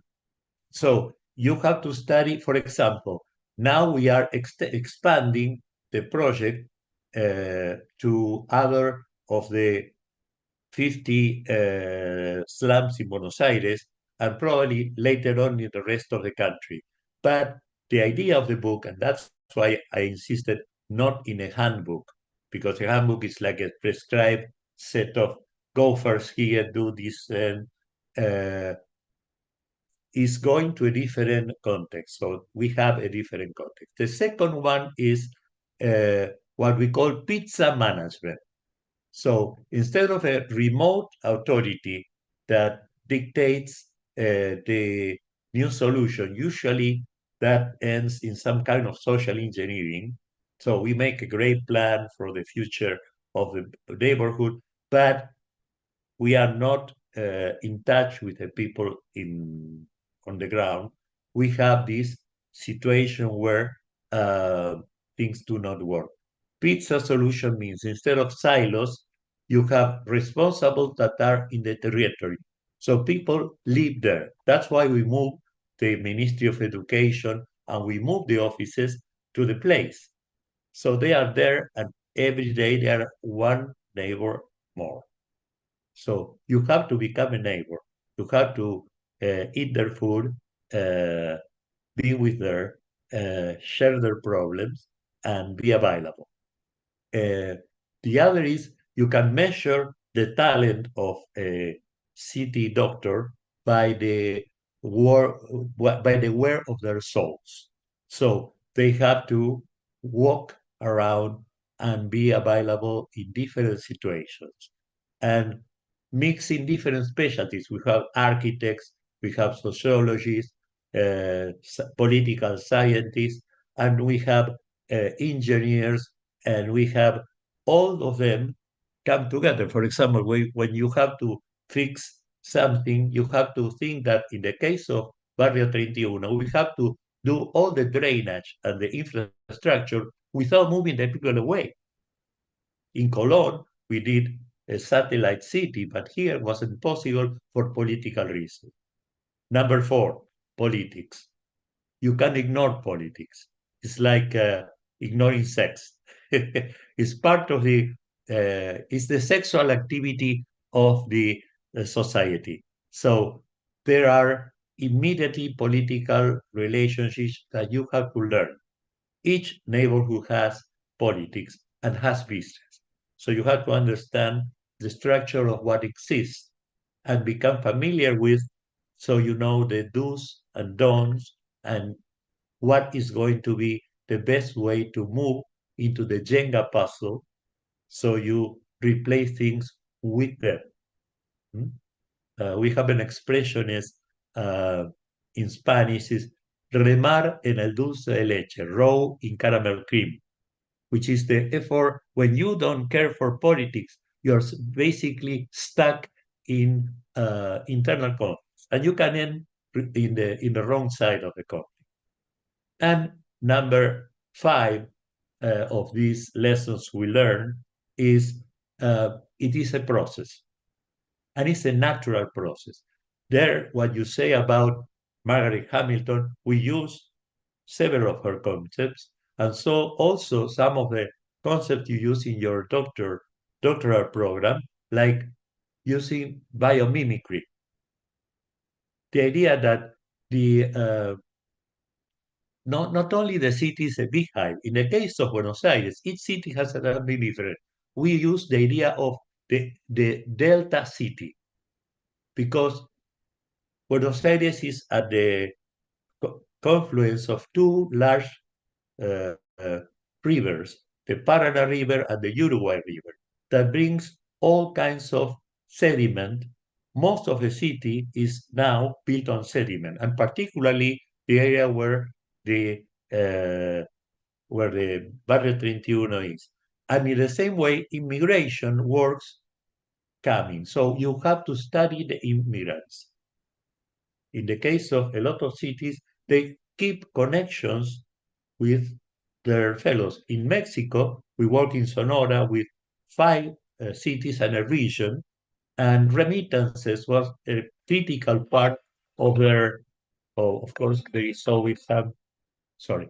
so you have to study, for example, now we are expanding the project to other of the 50 slums in Buenos Aires and probably later on in the rest of the country. But the idea of the book, and that's why I insisted not in a handbook, because a handbook is like a prescribed set of go first here, do this, and is going to a different context. So we have a different context. The second one is what we call pizza management. So instead of a remote authority that dictates the new solution, usually that ends in some kind of social engineering. So we make a great plan for the future of the neighborhood, but we are not in touch with the people on the ground. We have this situation where things do not work. Pizza solution means instead of silos, you have responsibles that are in the territory. So people live there. That's why we move the Ministry of Education and we move the offices to the place. So they are there, and every day they are one neighbor more. So you have to become a neighbor. You have to eat their food, be with them, share their problems, and be available. The other is you can measure the talent of a city doctor by the wear of their souls. So they have to walk around and be available in different situations and mixing different specialties. We have architects, we have sociologists, political scientists, and we have engineers, and we have all of them come together. For example, when you have to fix something, you have to think that in the case of Barrio 31, we have to do all the drainage and the infrastructure without moving the people away. In Cologne, we did a satellite city, but here it wasn't possible for political reasons. Number 4, politics. You can ignore politics. It's like ignoring sex. It's part of it's the sexual activity of the society. So there are immediately political relationships that you have to learn. Each neighborhood has politics and has business. So you have to understand the structure of what exists and become familiar with, so you know the do's and don'ts and what is going to be the best way to move into the Jenga puzzle, so you replace things with them. We have an expression is in Spanish is remar en el dulce de leche, row in caramel cream, which is the effort when you don't care for politics, you're basically stuck in internal conflicts, and you can end in the wrong side of the conflict. And number 5 of these lessons we learn is it is a process, and it's a natural process. There, what you say about Margaret Hamilton, we use several of her concepts, and so also some of the concepts you use in your doctoral program, like using biomimicry. The idea that not only the city is a beehive. In the case of Buenos Aires, each city has something different. We use the idea of the delta city because Buenos Aires is at the confluence of 2 large rivers, the Paraná River and the Uruguay River, that brings all kinds of sediment. Most of the city is now built on sediment, and particularly the area where the Barrio 31 is. And in the same way, immigration works coming. So you have to study the immigrants. In the case of a lot of cities, they keep connections with their fellows. In Mexico, we work in Sonora with 5 cities and a region, and remittances was a critical part of their, of course, they saw with some, sorry,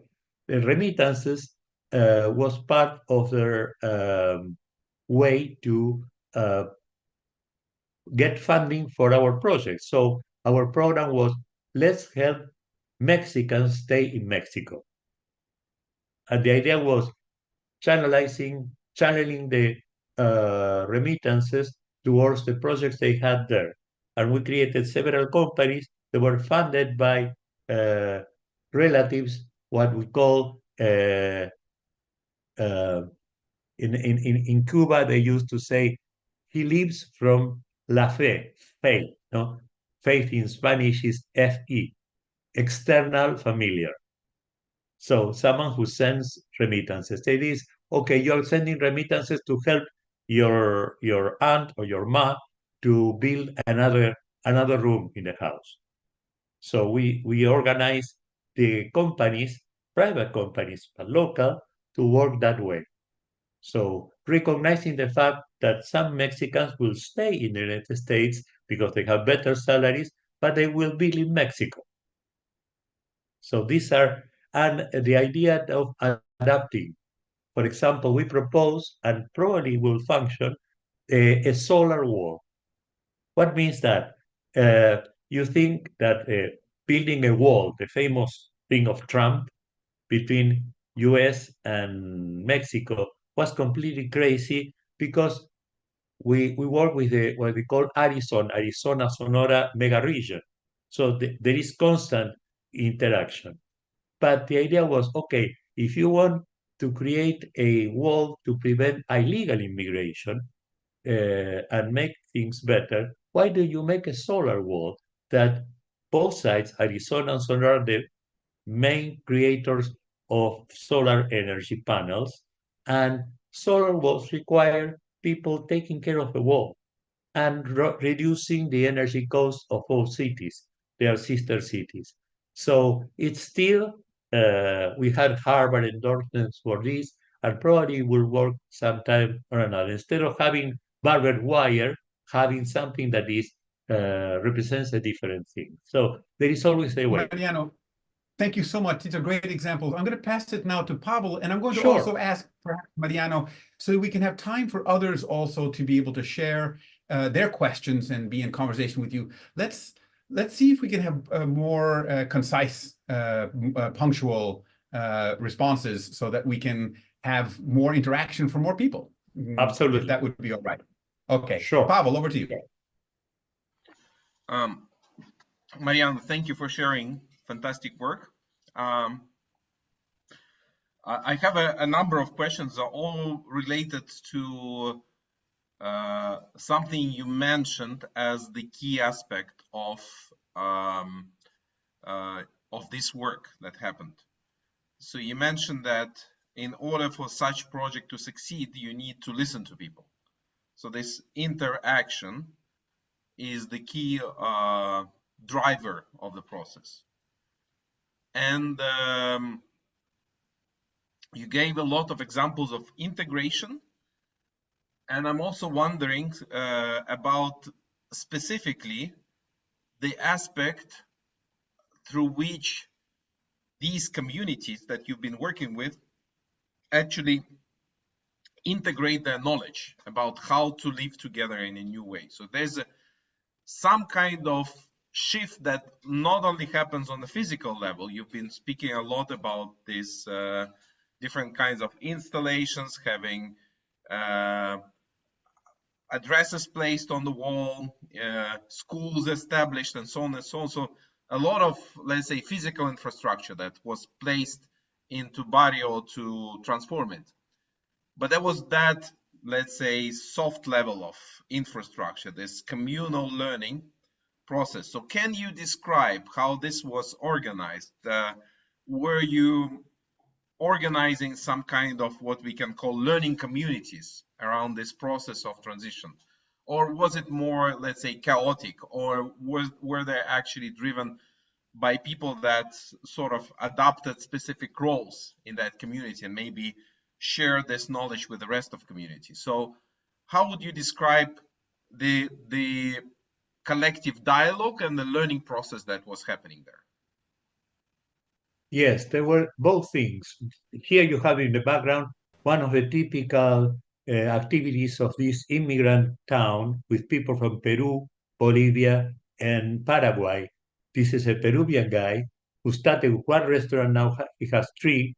the remittances was part of their way to get funding for our project. So our program was, let's help Mexicans stay in Mexico. And the idea was channeling the remittances towards the projects they had there. And we created several companies that were funded by relatives, what we call in Cuba, they used to say, he lives from la fe, faith. No? Faith in Spanish is F-E, external familiar. So someone who sends remittances. Say this, okay, you're sending remittances to help your aunt or your ma to build another room in the house. So we organize the companies, private companies, but local, to work that way. So recognizing the fact that some Mexicans will stay in the United States because they have better salaries, but they will be in Mexico. So these are, and the idea of adapting. For example, we propose, and probably will function, a solar wall. What means that? You think that building a wall, the famous thing of Trump between US and Mexico, was completely crazy because we work with what we call Arizona Sonora mega region. So there is constant interaction. But the idea was, okay, if you want to create a wall to prevent illegal immigration and make things better, why do you make a solar wall that both sides, Arizona and Sonora, are the main creators of solar energy panels, and solar walls require people taking care of the wall and reducing the energy cost of all cities. They are sister cities. So it's still, we had Harvard endorsements for this, and probably will work sometime or another. Instead of having barbed wire, having something that is represents a different thing. So there is always a way. Mariano, thank you so much. These are great examples. I'm going to pass it now to Pavel, and I'm going to Sure. also ask perhaps Mariano, so we can have time for others also to be able to share their questions and be in conversation with you. Let's see if we can have more concise, punctual responses so that we can have more interaction for more people. Absolutely. If that would be all right. Okay. Sure. Pavel, over to you. Mariano, thank you for sharing. Fantastic work. I have a number of questions, all related to something you mentioned as the key aspect of this work that happened. So you mentioned that in order for such project to succeed, you need to listen to people. So this interaction is the key driver of the process. And you gave a lot of examples of integration. And I'm also wondering about specifically the aspect through which these communities that you've been working with actually integrate their knowledge about how to live together in a new way. So there's some kind of shift that not only happens on the physical level. You've been speaking a lot about these different kinds of installations, having addresses placed on the wall, schools established, and so on and so on. So a lot of, let's say, physical infrastructure that was placed into barrio to transform it. But there was that, let's say, soft level of infrastructure, this communal learning process. So can you describe how this was organized? Were you organizing some kind of what we can call learning communities around this process of transition? Or was it more, let's say, chaotic? Or were they actually driven by people that sort of adopted specific roles in that community and maybe share this knowledge with the rest of community? So how would you describe the collective dialogue and the learning process that was happening there? Yes, there were both things. Here you have in the background one of the typical activities of this immigrant town with people from Peru, Bolivia, and Paraguay. This is a Peruvian guy who started with one restaurant, now he has three.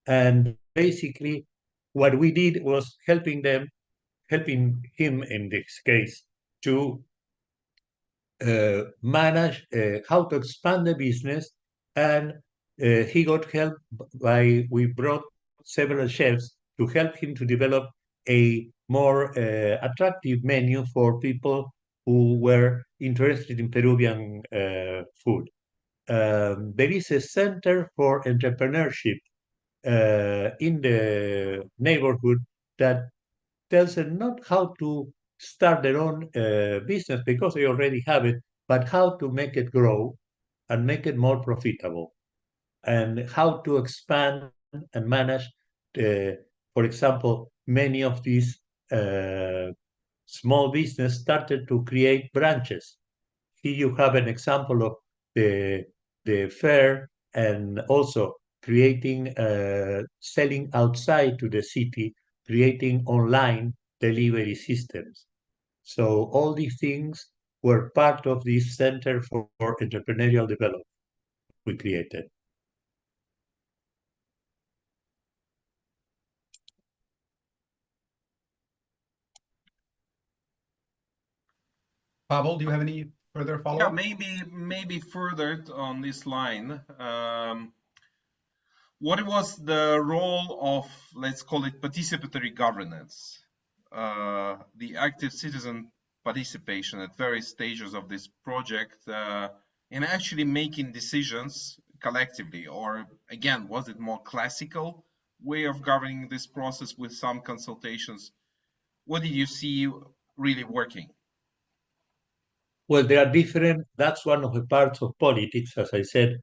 And basically, what we did was helping him in this case, to manage how to expand the business, and he got help by, we brought several chefs to help him to develop a more attractive menu for people who were interested in Peruvian food. There is a center for entrepreneurship in the neighborhood that tells them not how to start their own business because they already have it, but how to make it grow and make it more profitable, and how to expand and manage. For example, many of these small business started to create branches. Here you have an example of the fair, and also creating selling outside to the city, creating online delivery systems. So all these things were part of this Center for Entrepreneurial Development we created. Pavel, do you have any further Yeah, follow-up? maybe further on this line. What was the role of, let's call it, participatory governance, the active citizen participation at various stages of this project, in actually making decisions collectively? Or again, was it more classical way of governing this process with some consultations? What did you see really working? Well, there are different, that's one of the parts of politics. As I said,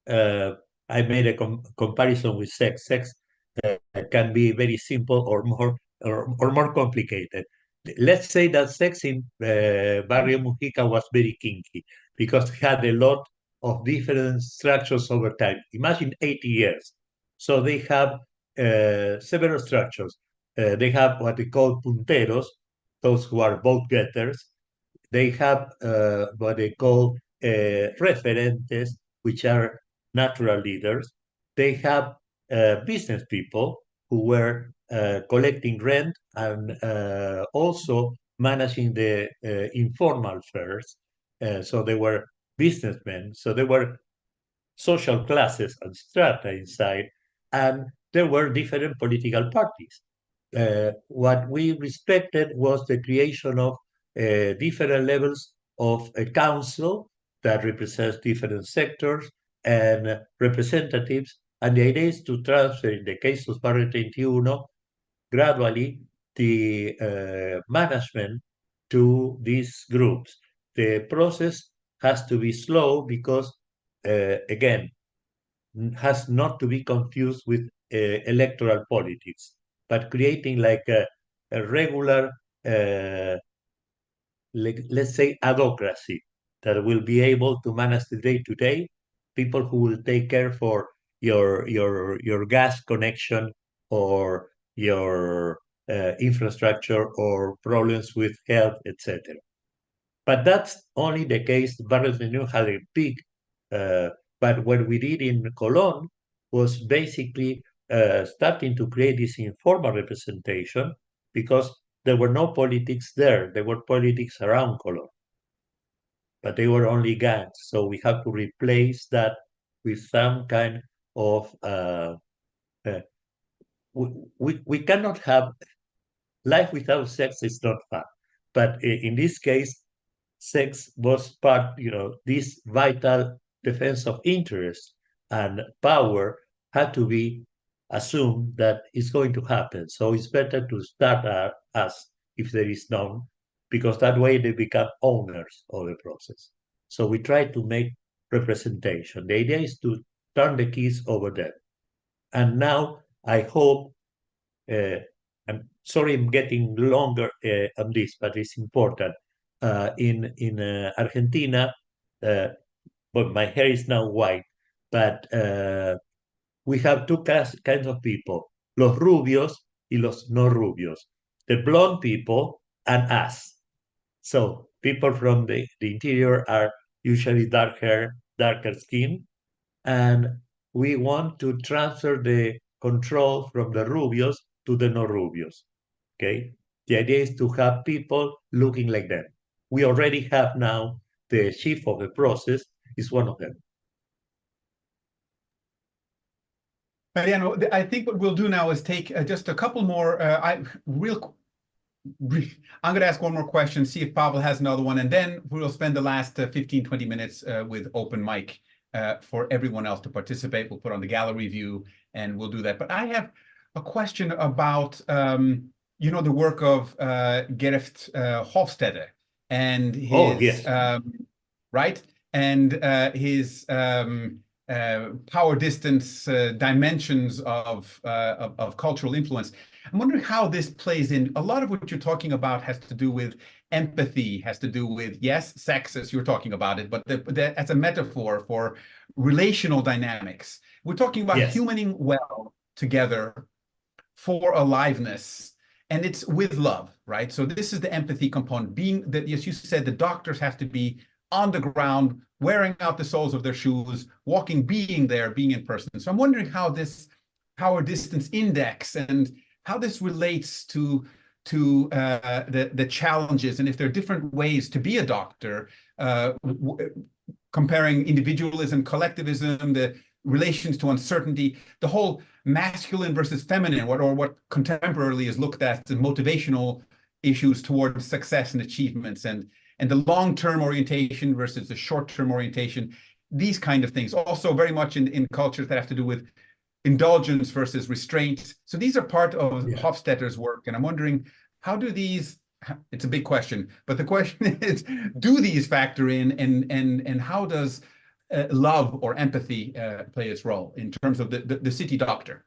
uh, I made a comparison with sex. Sex can be very simple or more complicated. Let's say that sex in Barrio Mujica was very kinky because it had a lot of different structures over time. Imagine 80 years. So they have several structures. They have what they call punteros, those who are vote getters. They have what they call referentes, which are natural leaders. They have business people who were collecting rent and also managing the informal fairs. So they were businessmen. So they were social classes and strata inside, and there were different political parties. What we respected was the creation of different levels of a council that represents different sectors and representatives. And the idea is to transfer, in the case of Barrio 21, gradually the management to these groups. The process has to be slow because, again, has not to be confused with electoral politics, but creating like a regular, let's say, adocracy that will be able to manage the day-to-day, people who will take care for your gas connection or your infrastructure or problems with health, etc. But that's only the case. Barrios de New had a big, but what we did in Colón was basically starting to create this informal representation because there were no politics there. There were politics around Colón, but they were only gangs. So we have to replace that with some kind of, uh, we cannot have life without sex is not fun. But in this case, sex was part, this vital defense of interest and power had to be assumed that it's going to happen. So it's better to start us if there is none, because that way they become owners of the process. So we try to make representation. The idea is to turn the keys over them. And now I hope, I'm sorry I'm getting longer on this, but it's important. In Argentina, but my hair is now white, but we have two kinds of people, los rubios y los no rubios, the blonde people and us. So people from the interior are usually dark hair, darker skin, and we want to transfer the control from the rubios to the no rubios. Okay, the idea is to have people looking like them. we already have now the chief of the process is one of them. Mariano, I think what we'll do now is take just a couple more. I'm going to ask one more question, see if Pavel has another one, and then we'll spend the last 15, 20 minutes with open mic for everyone else to participate. We'll put on the gallery view and we'll do that. But I have a question about, the work of Gerrit Hofstede and his, Oh, yes. right? And his power distance dimensions of cultural influence. I'm wondering how this plays in. A lot of what you're talking about has to do with empathy, has to do with, yes, sex, as you're talking about it, but as a metaphor for relational dynamics. We're talking about Yes. humaning well together for aliveness, and it's with love, right? So this is the empathy component. Being that, as you said, the doctors have to be on the ground, wearing out the soles of their shoes, walking, being there, being in person. So I'm wondering how this power distance index and how this relates to the challenges, and if there are different ways to be a doctor, comparing individualism, collectivism, the relations to uncertainty, the whole masculine versus feminine, what contemporarily is looked at as motivational issues towards success and achievements, and the long-term orientation versus the short-term orientation, these kind of things. Also very much in cultures that have to do with indulgence versus restraint. So these are part of Hofstede's work, and I'm wondering, how do these, it's a big question, but the question is, do these factor in, and how does love or empathy play its role in terms of the city doctor?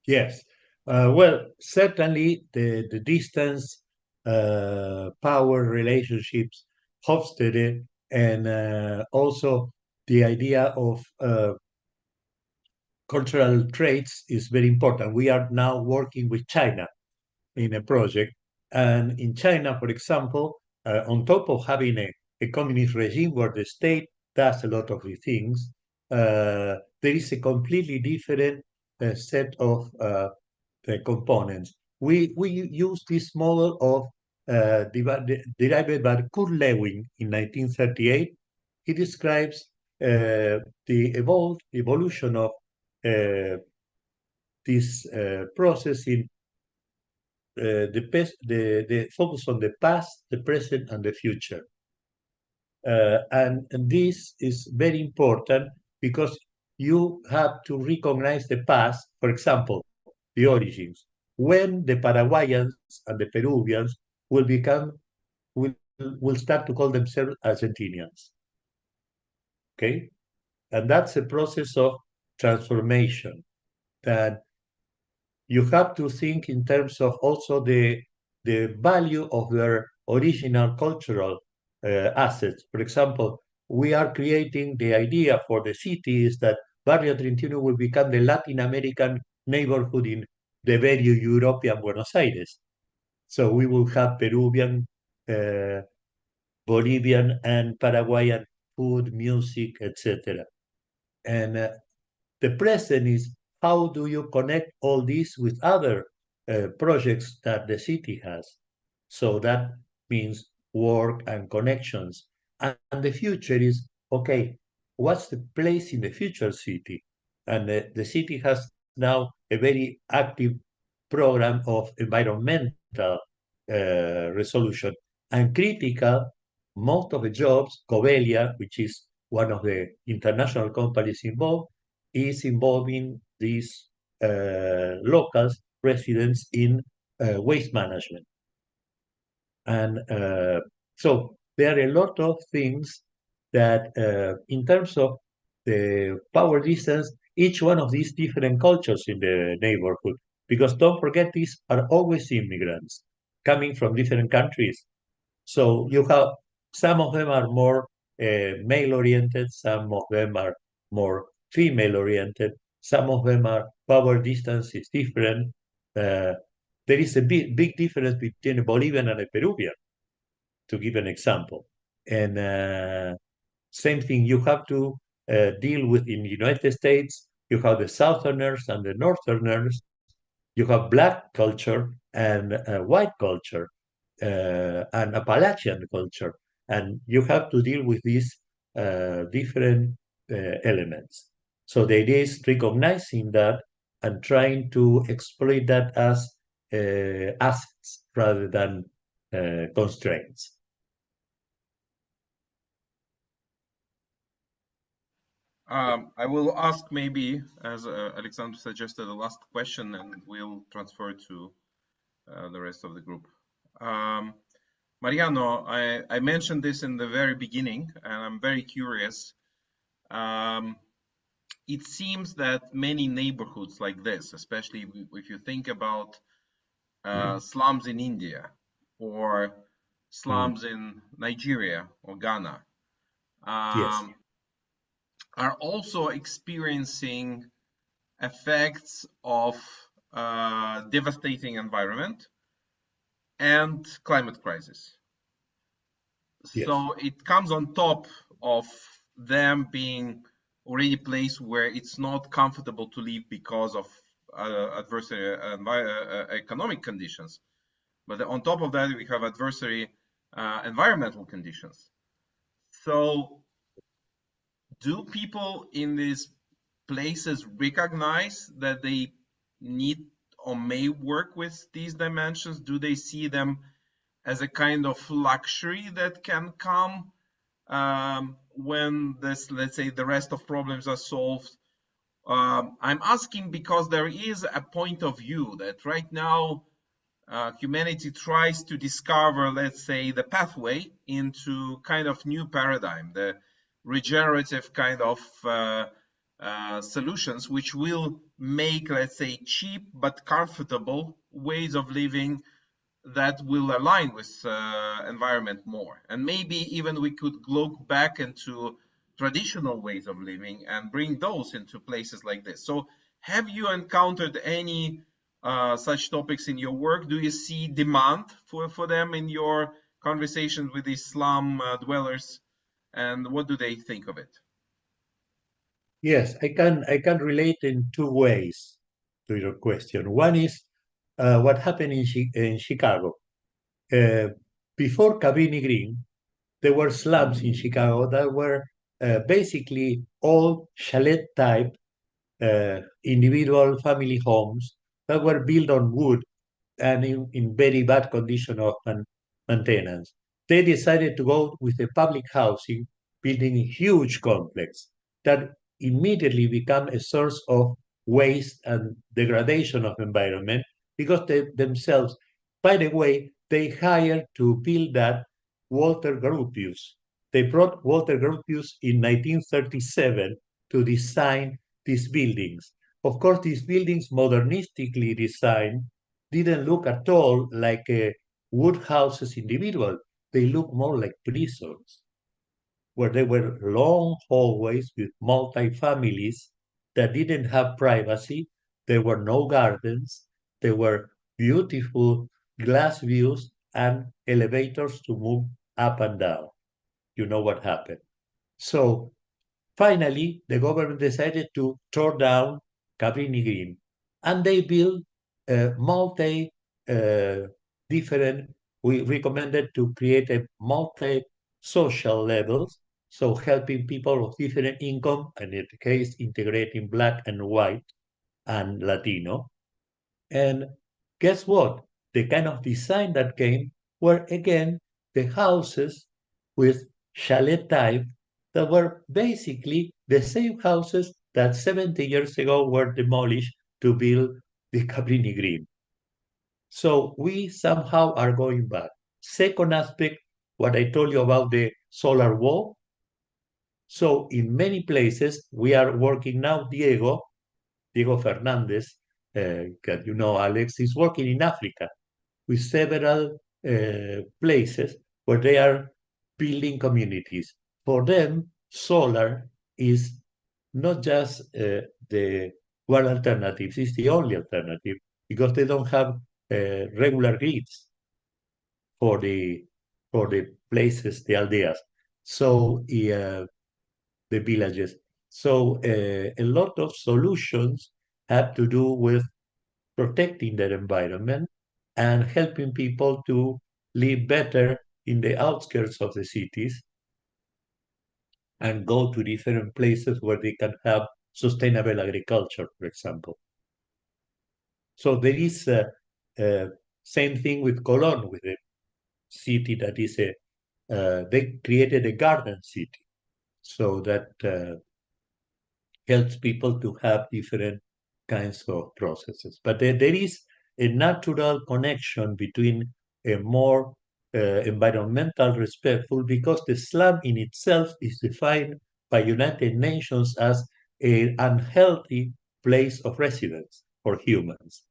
Yes. Well, certainly the distance, power relationships, Hofstede, and also the idea of cultural traits is very important. We are now working with China in a project. And in China, for example, on top of having a communist regime where the state does a lot of the things, there is a completely different set of components. We use this model of derived by Kurt Lewin in 1938. He describes the evolution of this process in the focus on the past, the present, and the future. And this is very important because you have to recognize the past, for example, the origins. When the Paraguayans and the Peruvians will start to call themselves Argentinians. Okay? And that's a process of transformation that you have to think in terms of also the value of their original cultural assets. For example, we are creating the idea for the city is that Barrio 31 will become the Latin American neighborhood in the very European Buenos Aires. So we will have Peruvian, Bolivian, and Paraguayan food, music, etc. And the present is how do you connect all this with other projects that the city has? So that means work and connections. And the future is, okay, what's the place in the future city? And the city has now a very active program of environmental resolution. And critical, most of the jobs, Covelia, which is one of the international companies involved, is involving these locals, residents in waste management. And so there are a lot of things that in terms of the power distance, each one of these different cultures in the neighborhood, because don't forget these are always immigrants coming from different countries. So you have, some of them are more male-oriented, some of them are more female-oriented, some of them are power distance is different. There is a big difference between a Bolivian and a Peruvian, to give an example. And same thing, you have to deal with in the United States, you have the Southerners and the Northerners, you have Black culture and white culture. and Appalachian culture. And you have to deal with these different elements. So the idea is recognizing that and trying to exploit that as assets rather than constraints. I will ask maybe, as Alexander suggested, the last question, and we'll transfer to the rest of the group. Mariano, I mentioned this in the very beginning, and I'm very curious. It seems that many neighborhoods like this, especially if you think about slums in India or slums in Nigeria or Ghana, Yes. are also experiencing effects of devastating environment and climate crisis. Yes. So it comes on top of them being already a place where it's not comfortable to live because of adversary economic conditions. But on top of that, we have adversary environmental conditions. So do people in these places recognize that they need or may work with these dimensions? Do they see them as a kind of luxury that can come when this, let's say, the rest of problems are solved? I'm asking because there is a point of view that right now humanity tries to discover, let's say, the pathway into kind of new paradigm, the regenerative kind of solutions, which will make, let's say, cheap but comfortable ways of living that will align with environment more. And maybe even we could look back into traditional ways of living and bring those into places like this. So have you encountered any such topics in your work? Do you see demand for them in your conversations with these slum dwellers? And what do they think of it? Yes, I can relate in two ways to your question. One is what happened in Chicago. Uh, Before Cabrini Green, there were slums in Chicago that were basically all chalet type individual family homes that were built on wood and in very bad condition of maintenance. They decided to go with the public housing, building a huge complex that immediately became a source of waste and degradation of environment because they themselves, by the way, they hired to build that Walter Gropius. They brought Walter Gropius in 1937 to design these buildings. Of course, these buildings, modernistically designed, didn't look at all like wood houses individual. They look more like prisons, where there were long hallways with multi-families that didn't have privacy. There were no gardens. There were beautiful glass views and elevators to move up and down. You know what happened. So finally, the government decided to tear down Cabrini Green, and they built multi different. We recommended to create a multi-social levels, so helping people of different income, and in the case integrating Black and White and Latino. And guess what? The kind of design that came were again the houses with chalet type that were basically the same houses that 70 years ago were demolished to build the Cabrini Green. So we somehow are going back. Second aspect, what I told you about the solar wall. So in many places, we are working now, Diego Fernandez, that you know, Alex, is working in Africa with several places where they are building communities. For them, solar is not just the one alternative, it's the only alternative because they don't have regular grids for the places, the aldeas. So the villages. So a lot of solutions have to do with protecting their environment and helping people to live better in the outskirts of the cities and go to different places where they can have sustainable agriculture, for example. So there is a same thing with Colón, with a city that is they created a garden city, so that helps people to have different kinds of processes. But there is a natural connection between a more environmental respectful, because the slum in itself is defined by United Nations as an unhealthy place of residence for humans,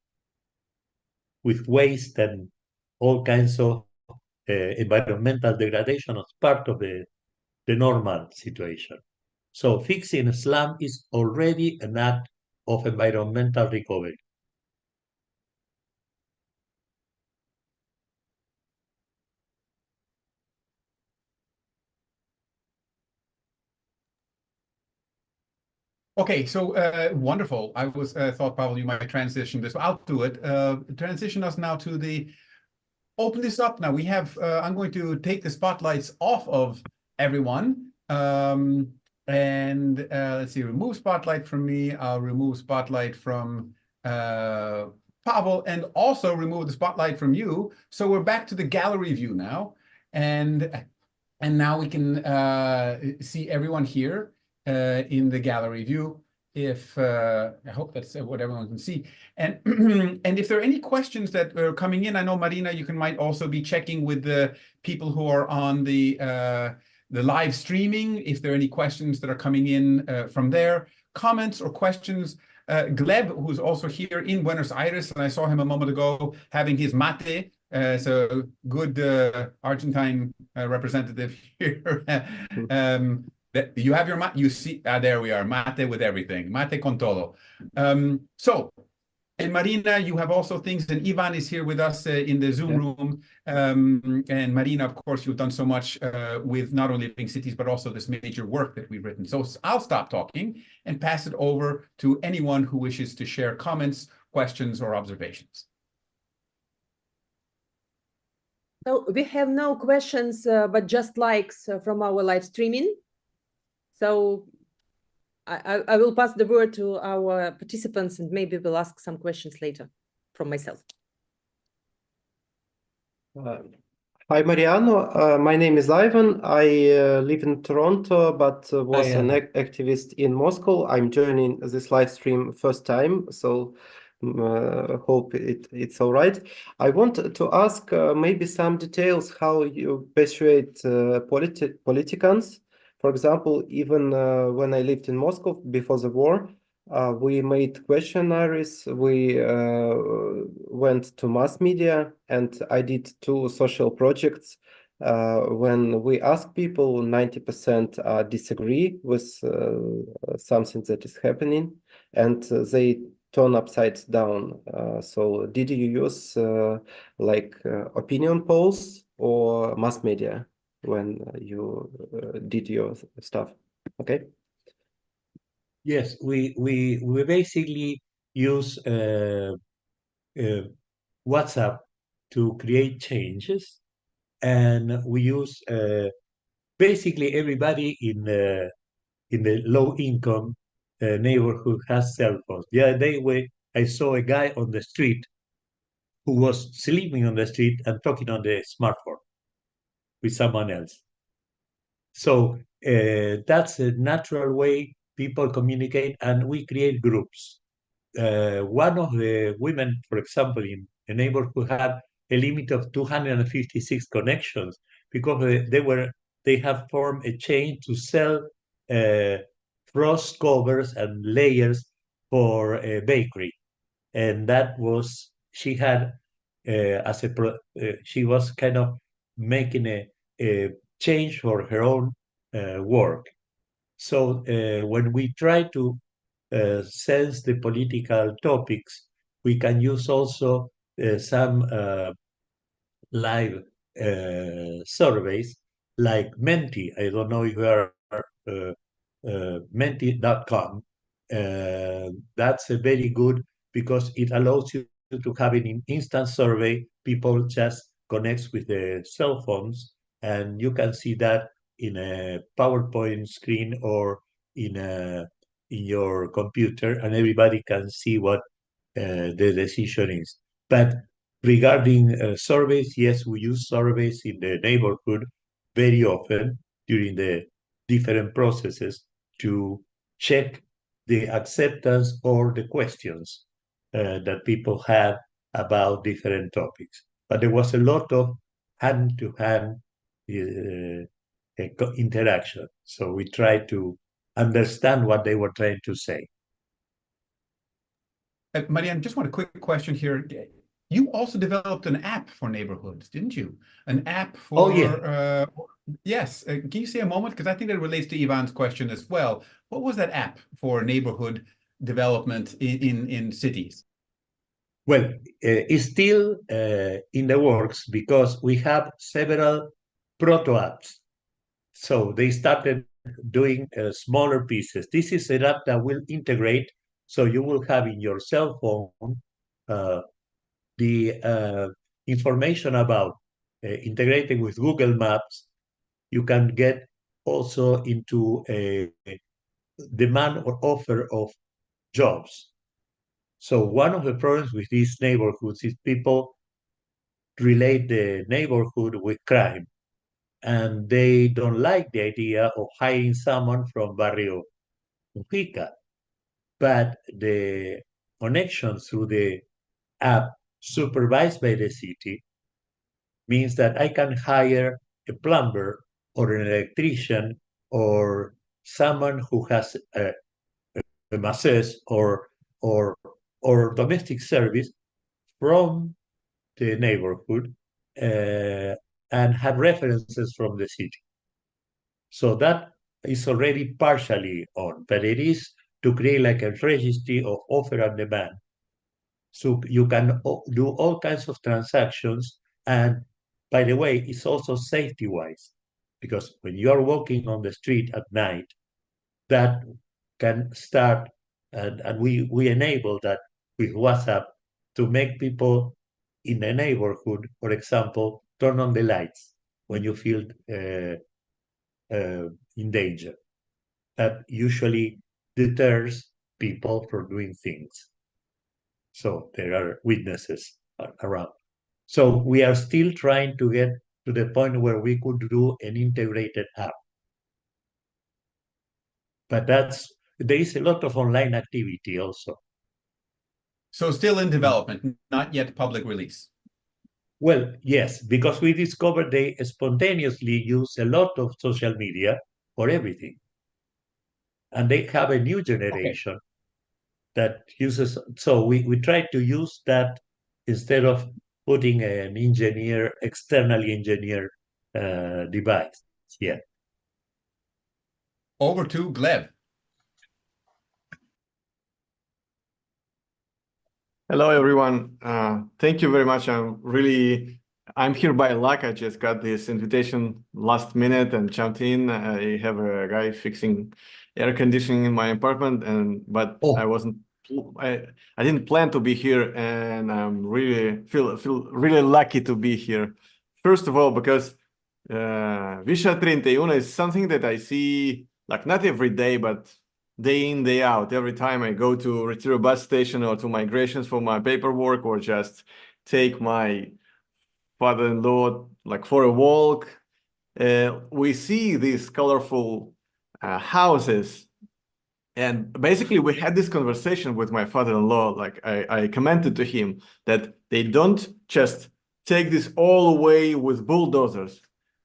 with waste and all kinds of environmental degradation as part of the normal situation. So fixing a slum is already an act of environmental recovery. Okay, so wonderful. I was thought probably you might transition this. I'll do it. Transition us now to the open this up now. We have I'm going to take the spotlights off of everyone. And let's see, remove spotlight from me. I'll remove spotlight from Pavel, and also remove the spotlight from you. So we're back to the gallery view now. And now we can see everyone here in the gallery view. If I hope that's what everyone can see. And and if there are any questions that are coming in, I know Marina, you might also be checking with the people who are on the live streaming, if there are any questions that are coming in from there, comments or questions. Gleb, who's also here in Buenos Aires, and I saw him a moment ago having his mate. So good Argentine representative here. You have your mate, you see, there we are, mate with everything, mate con todo. So, and Marina, you have also things, and Ivan is here with us in the Zoom room. And Marina, of course, you've done so much with not only Living Cities, but also this major work that we've written. So I'll stop talking and pass it over to anyone who wishes to share comments, questions, or observations. So we have no questions, but just likes from our live streaming. So I will pass the word to our participants, and maybe we'll ask some questions later from myself. Hi, Mariano. My name is Ivan. I live in Toronto, but was an activist in Moscow. I'm joining this live stream first time, so hope it's all right. I want to ask maybe some details how you persuade politicians. For example, even when I lived in Moscow before the war, we made questionnaires, we went to mass media, and I did 2 social projects. When we ask people, 90% disagree with something that is happening, and they turn upside down. So did you use opinion polls or mass media when you did your stuff? Okay. Yes, we basically use WhatsApp to create changes, and we use basically everybody in the low income neighborhood has cell phones. The other day I saw a guy on the street who was sleeping on the street and talking on the smartphone with someone else. So that's a natural way people communicate, and we create groups. One of the women, for example, in a neighborhood had a limit of 256 connections because they have formed a chain to sell frost covers and layers for a bakery, and that was she had she was kind of making a change for her own work. So when we try to sense the political topics, we can use also some live surveys like Menti. I don't know if you are Menti.com. That's a very good because it allows you to have an instant survey. People just connects with the cell phones, and you can see that in a PowerPoint screen or in your computer, and everybody can see what the decision is. But regarding surveys, yes, we use surveys in the neighborhood very often during the different processes to check the acceptance or the questions that people have about different topics. But there was a lot of hand-to-hand interaction. So we tried to understand what they were trying to say. Mariano, just want a quick question here. You also developed an app for neighborhoods, didn't you? An app for, Oh, yeah. Yes. Can you say a moment? Because I think that relates to Ivan's question as well. What was that app for neighborhood development in cities? Well, it's still in the works because we have several proto apps. So they started doing smaller pieces. This is an app that will integrate, so you will have in your cell phone the information about integrating with Google Maps. You can get also into a demand or offer of jobs. So one of the problems with these neighborhoods is people relate the neighborhood with crime, and they don't like the idea of hiring someone from Barrio Mujica. But the connection through the app supervised by the city means that I can hire a plumber or an electrician or someone who has a masseuse or domestic service from the neighborhood and have references from the city. So that is already partially on, but it is to create like a registry of offer and demand. So you can do all kinds of transactions. And by the way, it's also safety-wise, because when you are walking on the street at night, that can start, and we enable that with WhatsApp to make people in a neighborhood, for example, turn on the lights when you feel in danger. That usually deters people from doing things. So there are witnesses around. So we are still trying to get to the point where we could do an integrated app. But there is a lot of online activity also. So still in development, not yet public release. Well, yes, because we discovered they spontaneously use a lot of social media for everything. And they have a new generation that uses, so we try to use that instead of putting an externally engineered device. Yeah. Over to Gleb. Hello, everyone. Thank you very much. I'm here by luck. I just got this invitation last minute and jumped in. I have a guy fixing air conditioning in my apartment, but I didn't plan to be here, and I'm really feel really lucky to be here. First of all, because Visha 31 is something that I see like not every day, but day in, day out. Every time I go to Retiro bus station or to migrations for my paperwork, or just take my father-in-law like for a walk, we see these colorful houses. And basically, we had this conversation with my father-in-law. Like I commented to him that they don't just take this all away with bulldozers.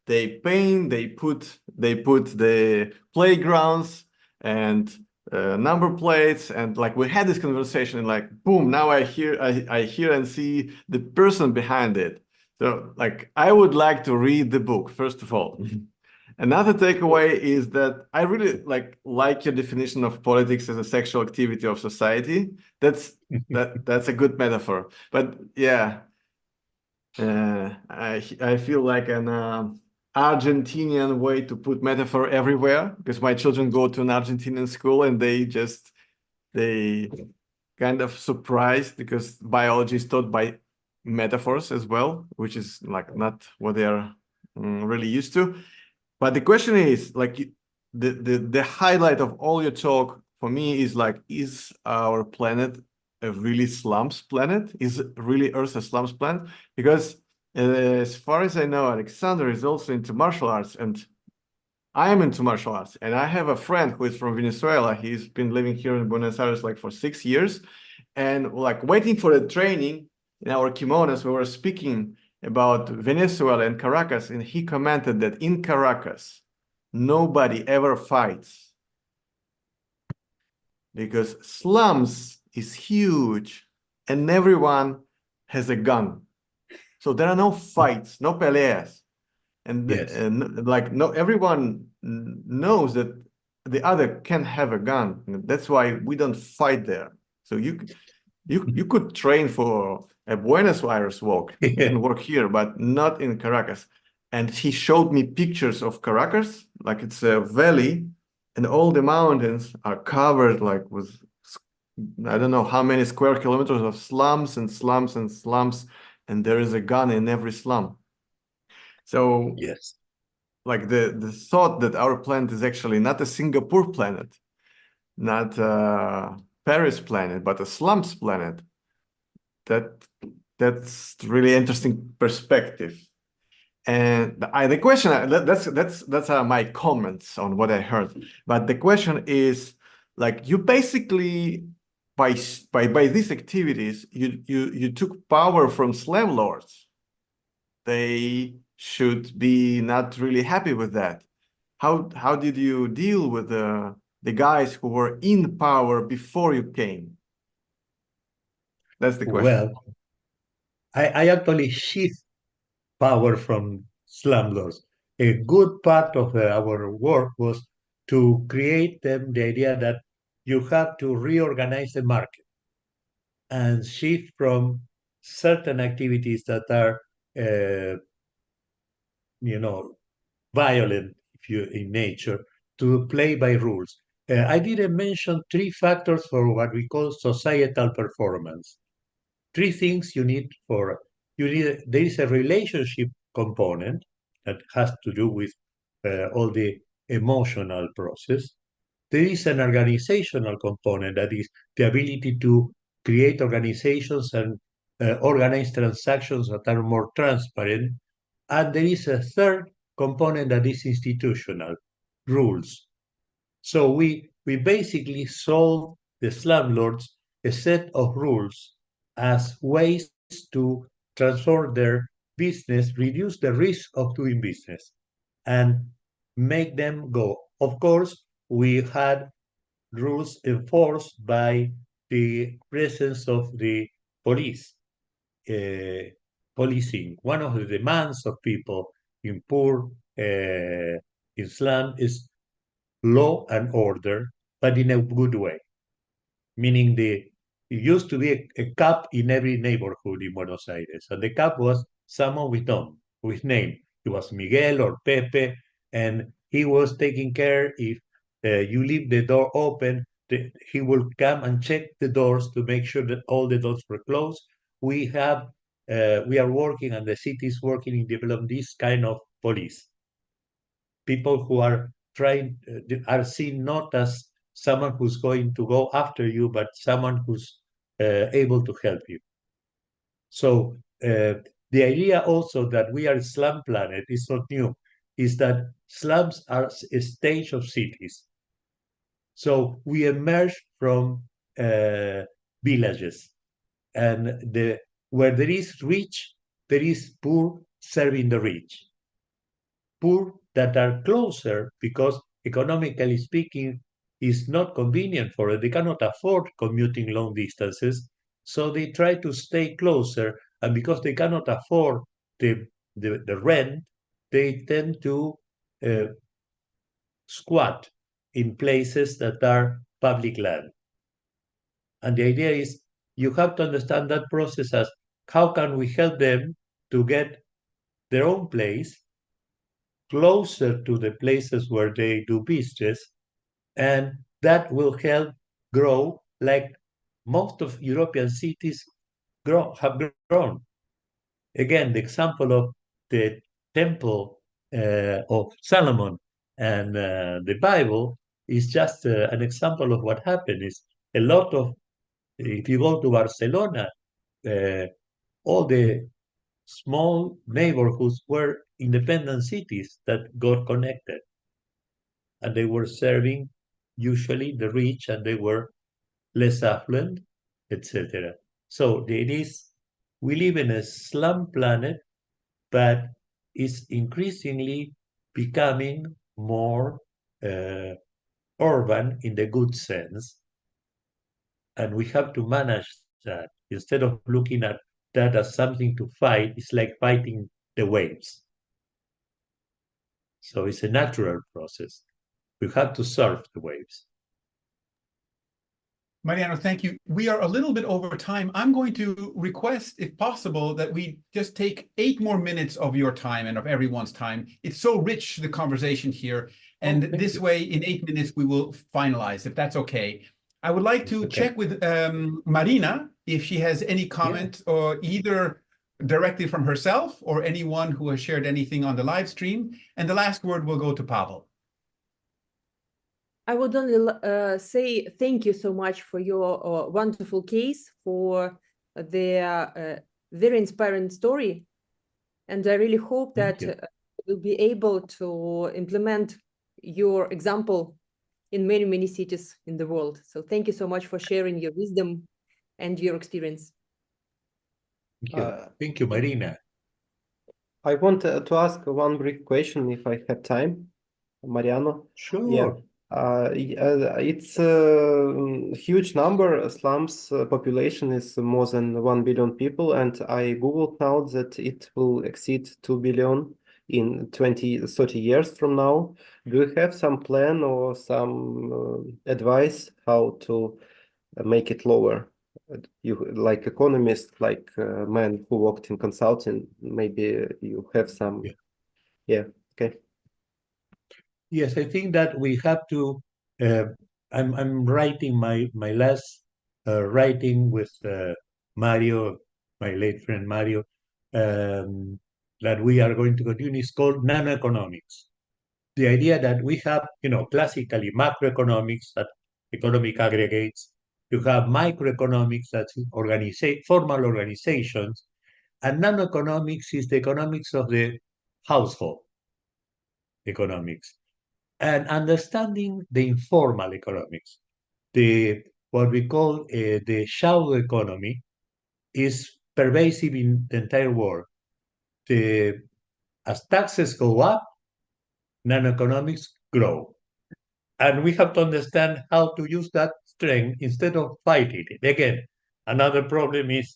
They paint, they put the playgrounds and number plates, and like we had this conversation, and like boom, now I hear and see the person behind it. So like I would like to read the book first of all. Another takeaway is that I really like your definition of politics as a sexual activity of society. That's a good metaphor. But yeah, I feel like an Argentinian way to put metaphor everywhere, because my children go to an Argentinian school and they kind of surprised because biology is taught by metaphors as well, which is like not what they are really used to. But the question is like the highlight of all your talk for me is like, is our planet a really slums planet? Is really Earth a slums planet? Because as far as I know, Alexander is also into martial arts, and I am into martial arts. And I have a friend who is from Venezuela. He's been living here in Buenos Aires like for 6 years, and like waiting for the training in our kimonos, we were speaking about Venezuela and Caracas, and he commented that in Caracas, nobody ever fights because slums is huge and everyone has a gun. So there are no fights, no peleas. And, Yes. and like no, everyone knows that the other can have a gun. That's why we don't fight there. So you could train for a Buenos Aires walk and work here, but not in Caracas. And he showed me pictures of Caracas, like it's a valley, and all the mountains are covered like with I don't know how many square kilometers of slums and slums and slums, and there is a gun in every slum. So Yes, like the thought that our planet is actually not a Singapore planet, not a Paris planet, but a slums planet, that's really interesting perspective. And the question, that's my comments on what I heard. But the question is, like, you basically by these activities, you took power from slave lords. They should be not really happy with that. How did you deal with the guys who were in power before you came? That's the question. well, I actually shift power from slumlords. A good part of our work was to create them the idea that you have to reorganize the market and shift from certain activities that are, you know, violent if you in nature to play by rules. I didn't mention three factors for what we call societal performance. Three things there is a relationship component that has to do with all the emotional process. There is an organizational component that is the ability to create organizations and organize transactions that are more transparent. And there is a third component that is institutional, rules. So we basically sold the slumlords a set of rules as ways to transform their business, reduce the risk of doing business, and make them go. Of course, we had rules enforced by the presence of the police, policing. One of the demands of people in poor Islam is law and order, but in a good way. Meaning it used to be a cop in every neighborhood in Buenos Aires. And the cop was someone with name. It was Miguel or Pepe, and he was taking care if you leave the door open, he will come and check the doors to make sure that all the doors were closed. We are working, and the city is working in developing this kind of police. People who are seen not as someone who's going to go after you, but someone who's able to help you. So the idea also that we are a slum planet is not new, is that slums are a stage of cities. So we emerge from villages, and where there is rich, there is poor serving the rich. Poor that are closer because economically speaking is not convenient for it. They cannot afford commuting long distances, so they try to stay closer, and because they cannot afford the rent, they tend to squat in places that are public land. And the idea is you have to understand that process as how can we help them to get their own place closer to the places where they do business, and that will help grow like most of European cities have grown. again, the example of the temple of Solomon and the Bible is just an example of what happened. Is a lot of, if you go to Barcelona, all the small neighborhoods were independent cities that got connected. And they were serving usually the rich, and they were less affluent, etc. So it is, we live in a slum planet, but it's increasingly becoming more urban in the good sense. And we have to manage that. Instead of looking at that as something to fight, it's like fighting the waves. So it's a natural process. We have to surf the waves. Mariano, thank you. We are a little bit over time. I'm going to request, if possible, that we just take 8 more minutes of your time and of everyone's time. It's so rich, the conversation here. And this way, in 8 minutes, we will finalize, if that's okay. I would like to check with Marina if she has any comment, or either directly from herself or anyone who has shared anything on the live stream. And the last word will go to Pavel. I would only say thank you so much for your wonderful case, for the very inspiring story. And I really hope that we'll be able to implement your example in many, many cities in the world. So thank you so much for sharing your wisdom and your experience. Thank you, Marina. I want to ask one brief question, if I have time, Mariano. Sure. Yeah. It's a huge number. Slums population is more than 1 billion people, and I googled now that it will exceed 2 billion in 30 years from now. Do you have some plan or some advice how to make it lower? You, like economist, like man who worked in consulting, maybe you have some. Okay. Yes, I think that we have to. I'm writing my last writing with Mario, my late friend Mario, that we are going to continue. Is called nanoeconomics. The idea that we have, classically macroeconomics, that economic aggregates. You have microeconomics, that's formal organizations, and nanoeconomics is the economics of the household economics. And understanding the informal economics, what we call the shadow economy, is pervasive in the entire world. As taxes go up, nanoeconomics grow. And we have to understand how to use that strength instead of fighting it. Again, another problem is,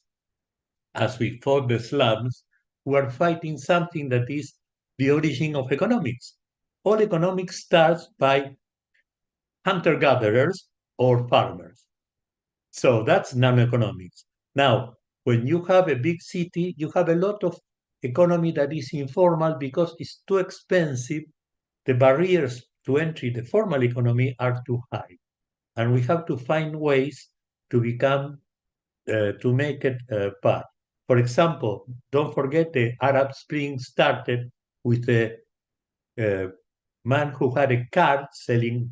as we fought the slums, we are fighting something that is the origin of economics. All economics starts by hunter-gatherers or farmers. So that's nanoeconomics. Now, when you have a big city, you have a lot of economy that is informal because it's too expensive. The barriers to entry the formal economy are too high. And we have to find ways to to make it part. For example, don't forget the Arab Spring started with a man who had a cart selling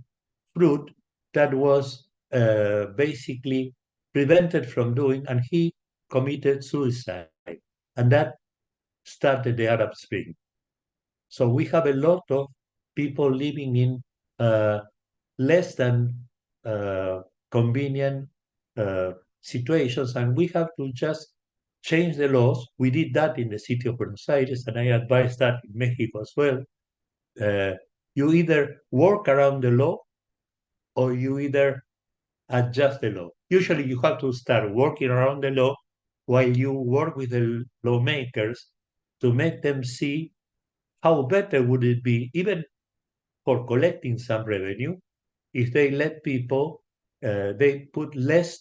fruit that was basically prevented from doing, and he committed suicide. And that started the Arab Spring. So we have a lot of people living in less than convenient situations, and we have to just change the laws. We did that in the city of Buenos Aires, and I advise that in Mexico as well. You either work around the law or you either adjust the law. Usually you have to start working around the law while you work with the lawmakers to make them see how better would it be, even for collecting some revenue, if they let people, they put less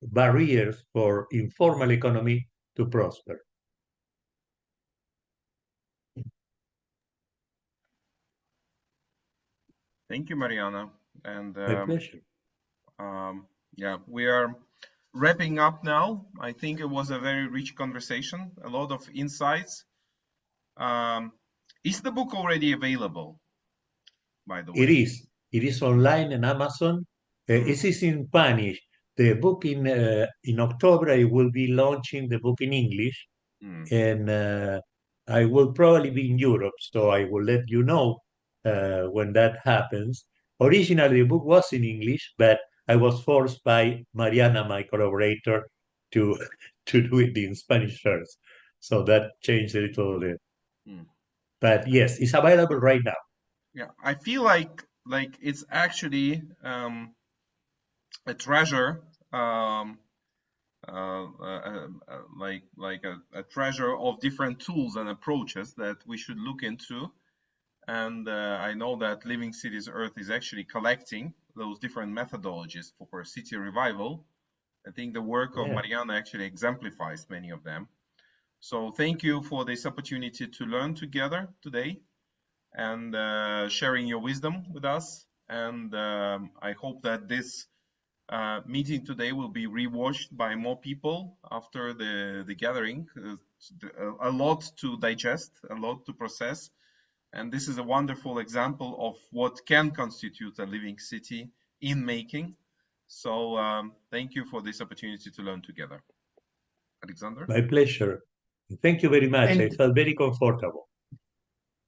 barriers for informal economy to prosper. Thank you, Mariana. And My pleasure. yeah, we are wrapping up now. I think it was a very rich conversation, a lot of insights. Is the book already available, by the way? It is. It is online in Amazon. It is in Spanish. The book in October, I will be launching the book in English, and I will probably be in Europe, so I will let you know when that happens. Originally, the book was in English, but I was forced by Mariana, my collaborator, to do it in Spanish first. So that changed a little bit. But yes, it's available right now. Yeah, I feel like it's actually a treasure, like a treasure of different tools and approaches that we should look into. And I know that Living Cities Earth is actually collecting those different methodologies for city revival. I think the work of Mariana actually exemplifies many of them. So thank you for this opportunity to learn together today and sharing your wisdom with us. And I hope that this meeting today will be rewatched by more people after the gathering. A lot to digest, a lot to process. And this is a wonderful example of what can constitute a living city in making. So thank you for this opportunity to learn together. Alexander? My pleasure. Thank you very much. I felt very comfortable.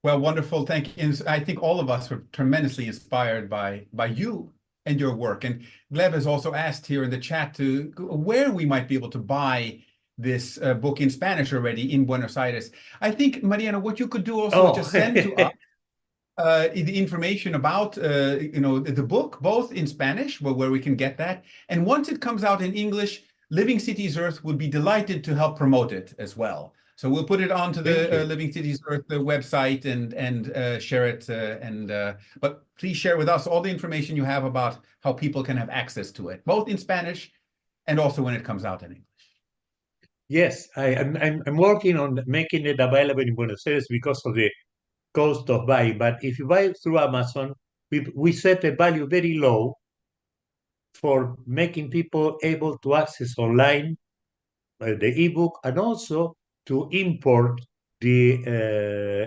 Well, wonderful. Thank you. And I think all of us were tremendously inspired by you and your work. And Gleb has also asked here in the chat to where we might be able to buy this book in Spanish already in Buenos Aires. I think, Mariano, what you could do also is just send to us the information about the book, both in Spanish, where we can get that. And once it comes out in English, Living Cities Earth would be delighted to help promote it as well. So we'll put it onto the Living Cities Earth website and share it. But please share with us all the information you have about how people can have access to it, both in Spanish and also when it comes out in English. Yes, I'm working on making it available in Buenos Aires because of the cost of buying. But if you buy it through Amazon, we set a value very low for making people able to access online the ebook and also to import the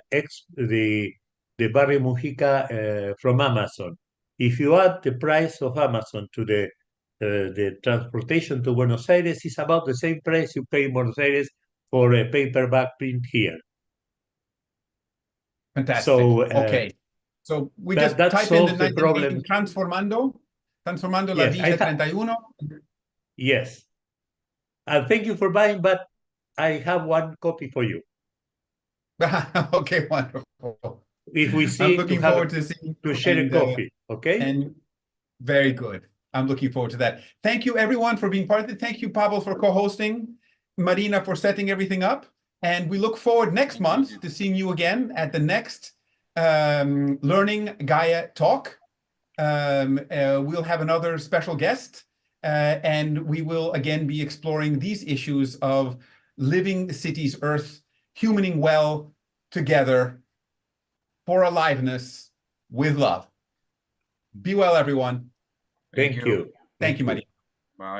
Barrio Mujica from Amazon. If you add the price of Amazon to the transportation to Buenos Aires, it's about the same price you pay in Buenos Aires for a paperback print here. Fantastic. So, okay. So we just type in the problem. Transformando la Villa 31. Yes. And thank you for buying, but I have one copy for you. Okay, wonderful. If we see, I'm looking forward to seeing to share a coffee, okay? And very good. I'm looking forward to that. Thank you, everyone, for being part of it. Thank you, Pavel, for co-hosting, Marina for setting everything up. And we look forward next month to seeing you again at the next Learning Gaia talk. We'll have another special guest, and we will again be exploring these issues of living cities Earth, humaning well together for aliveness with love. Be well, everyone. Thank you. Thank you, Maria. Bye.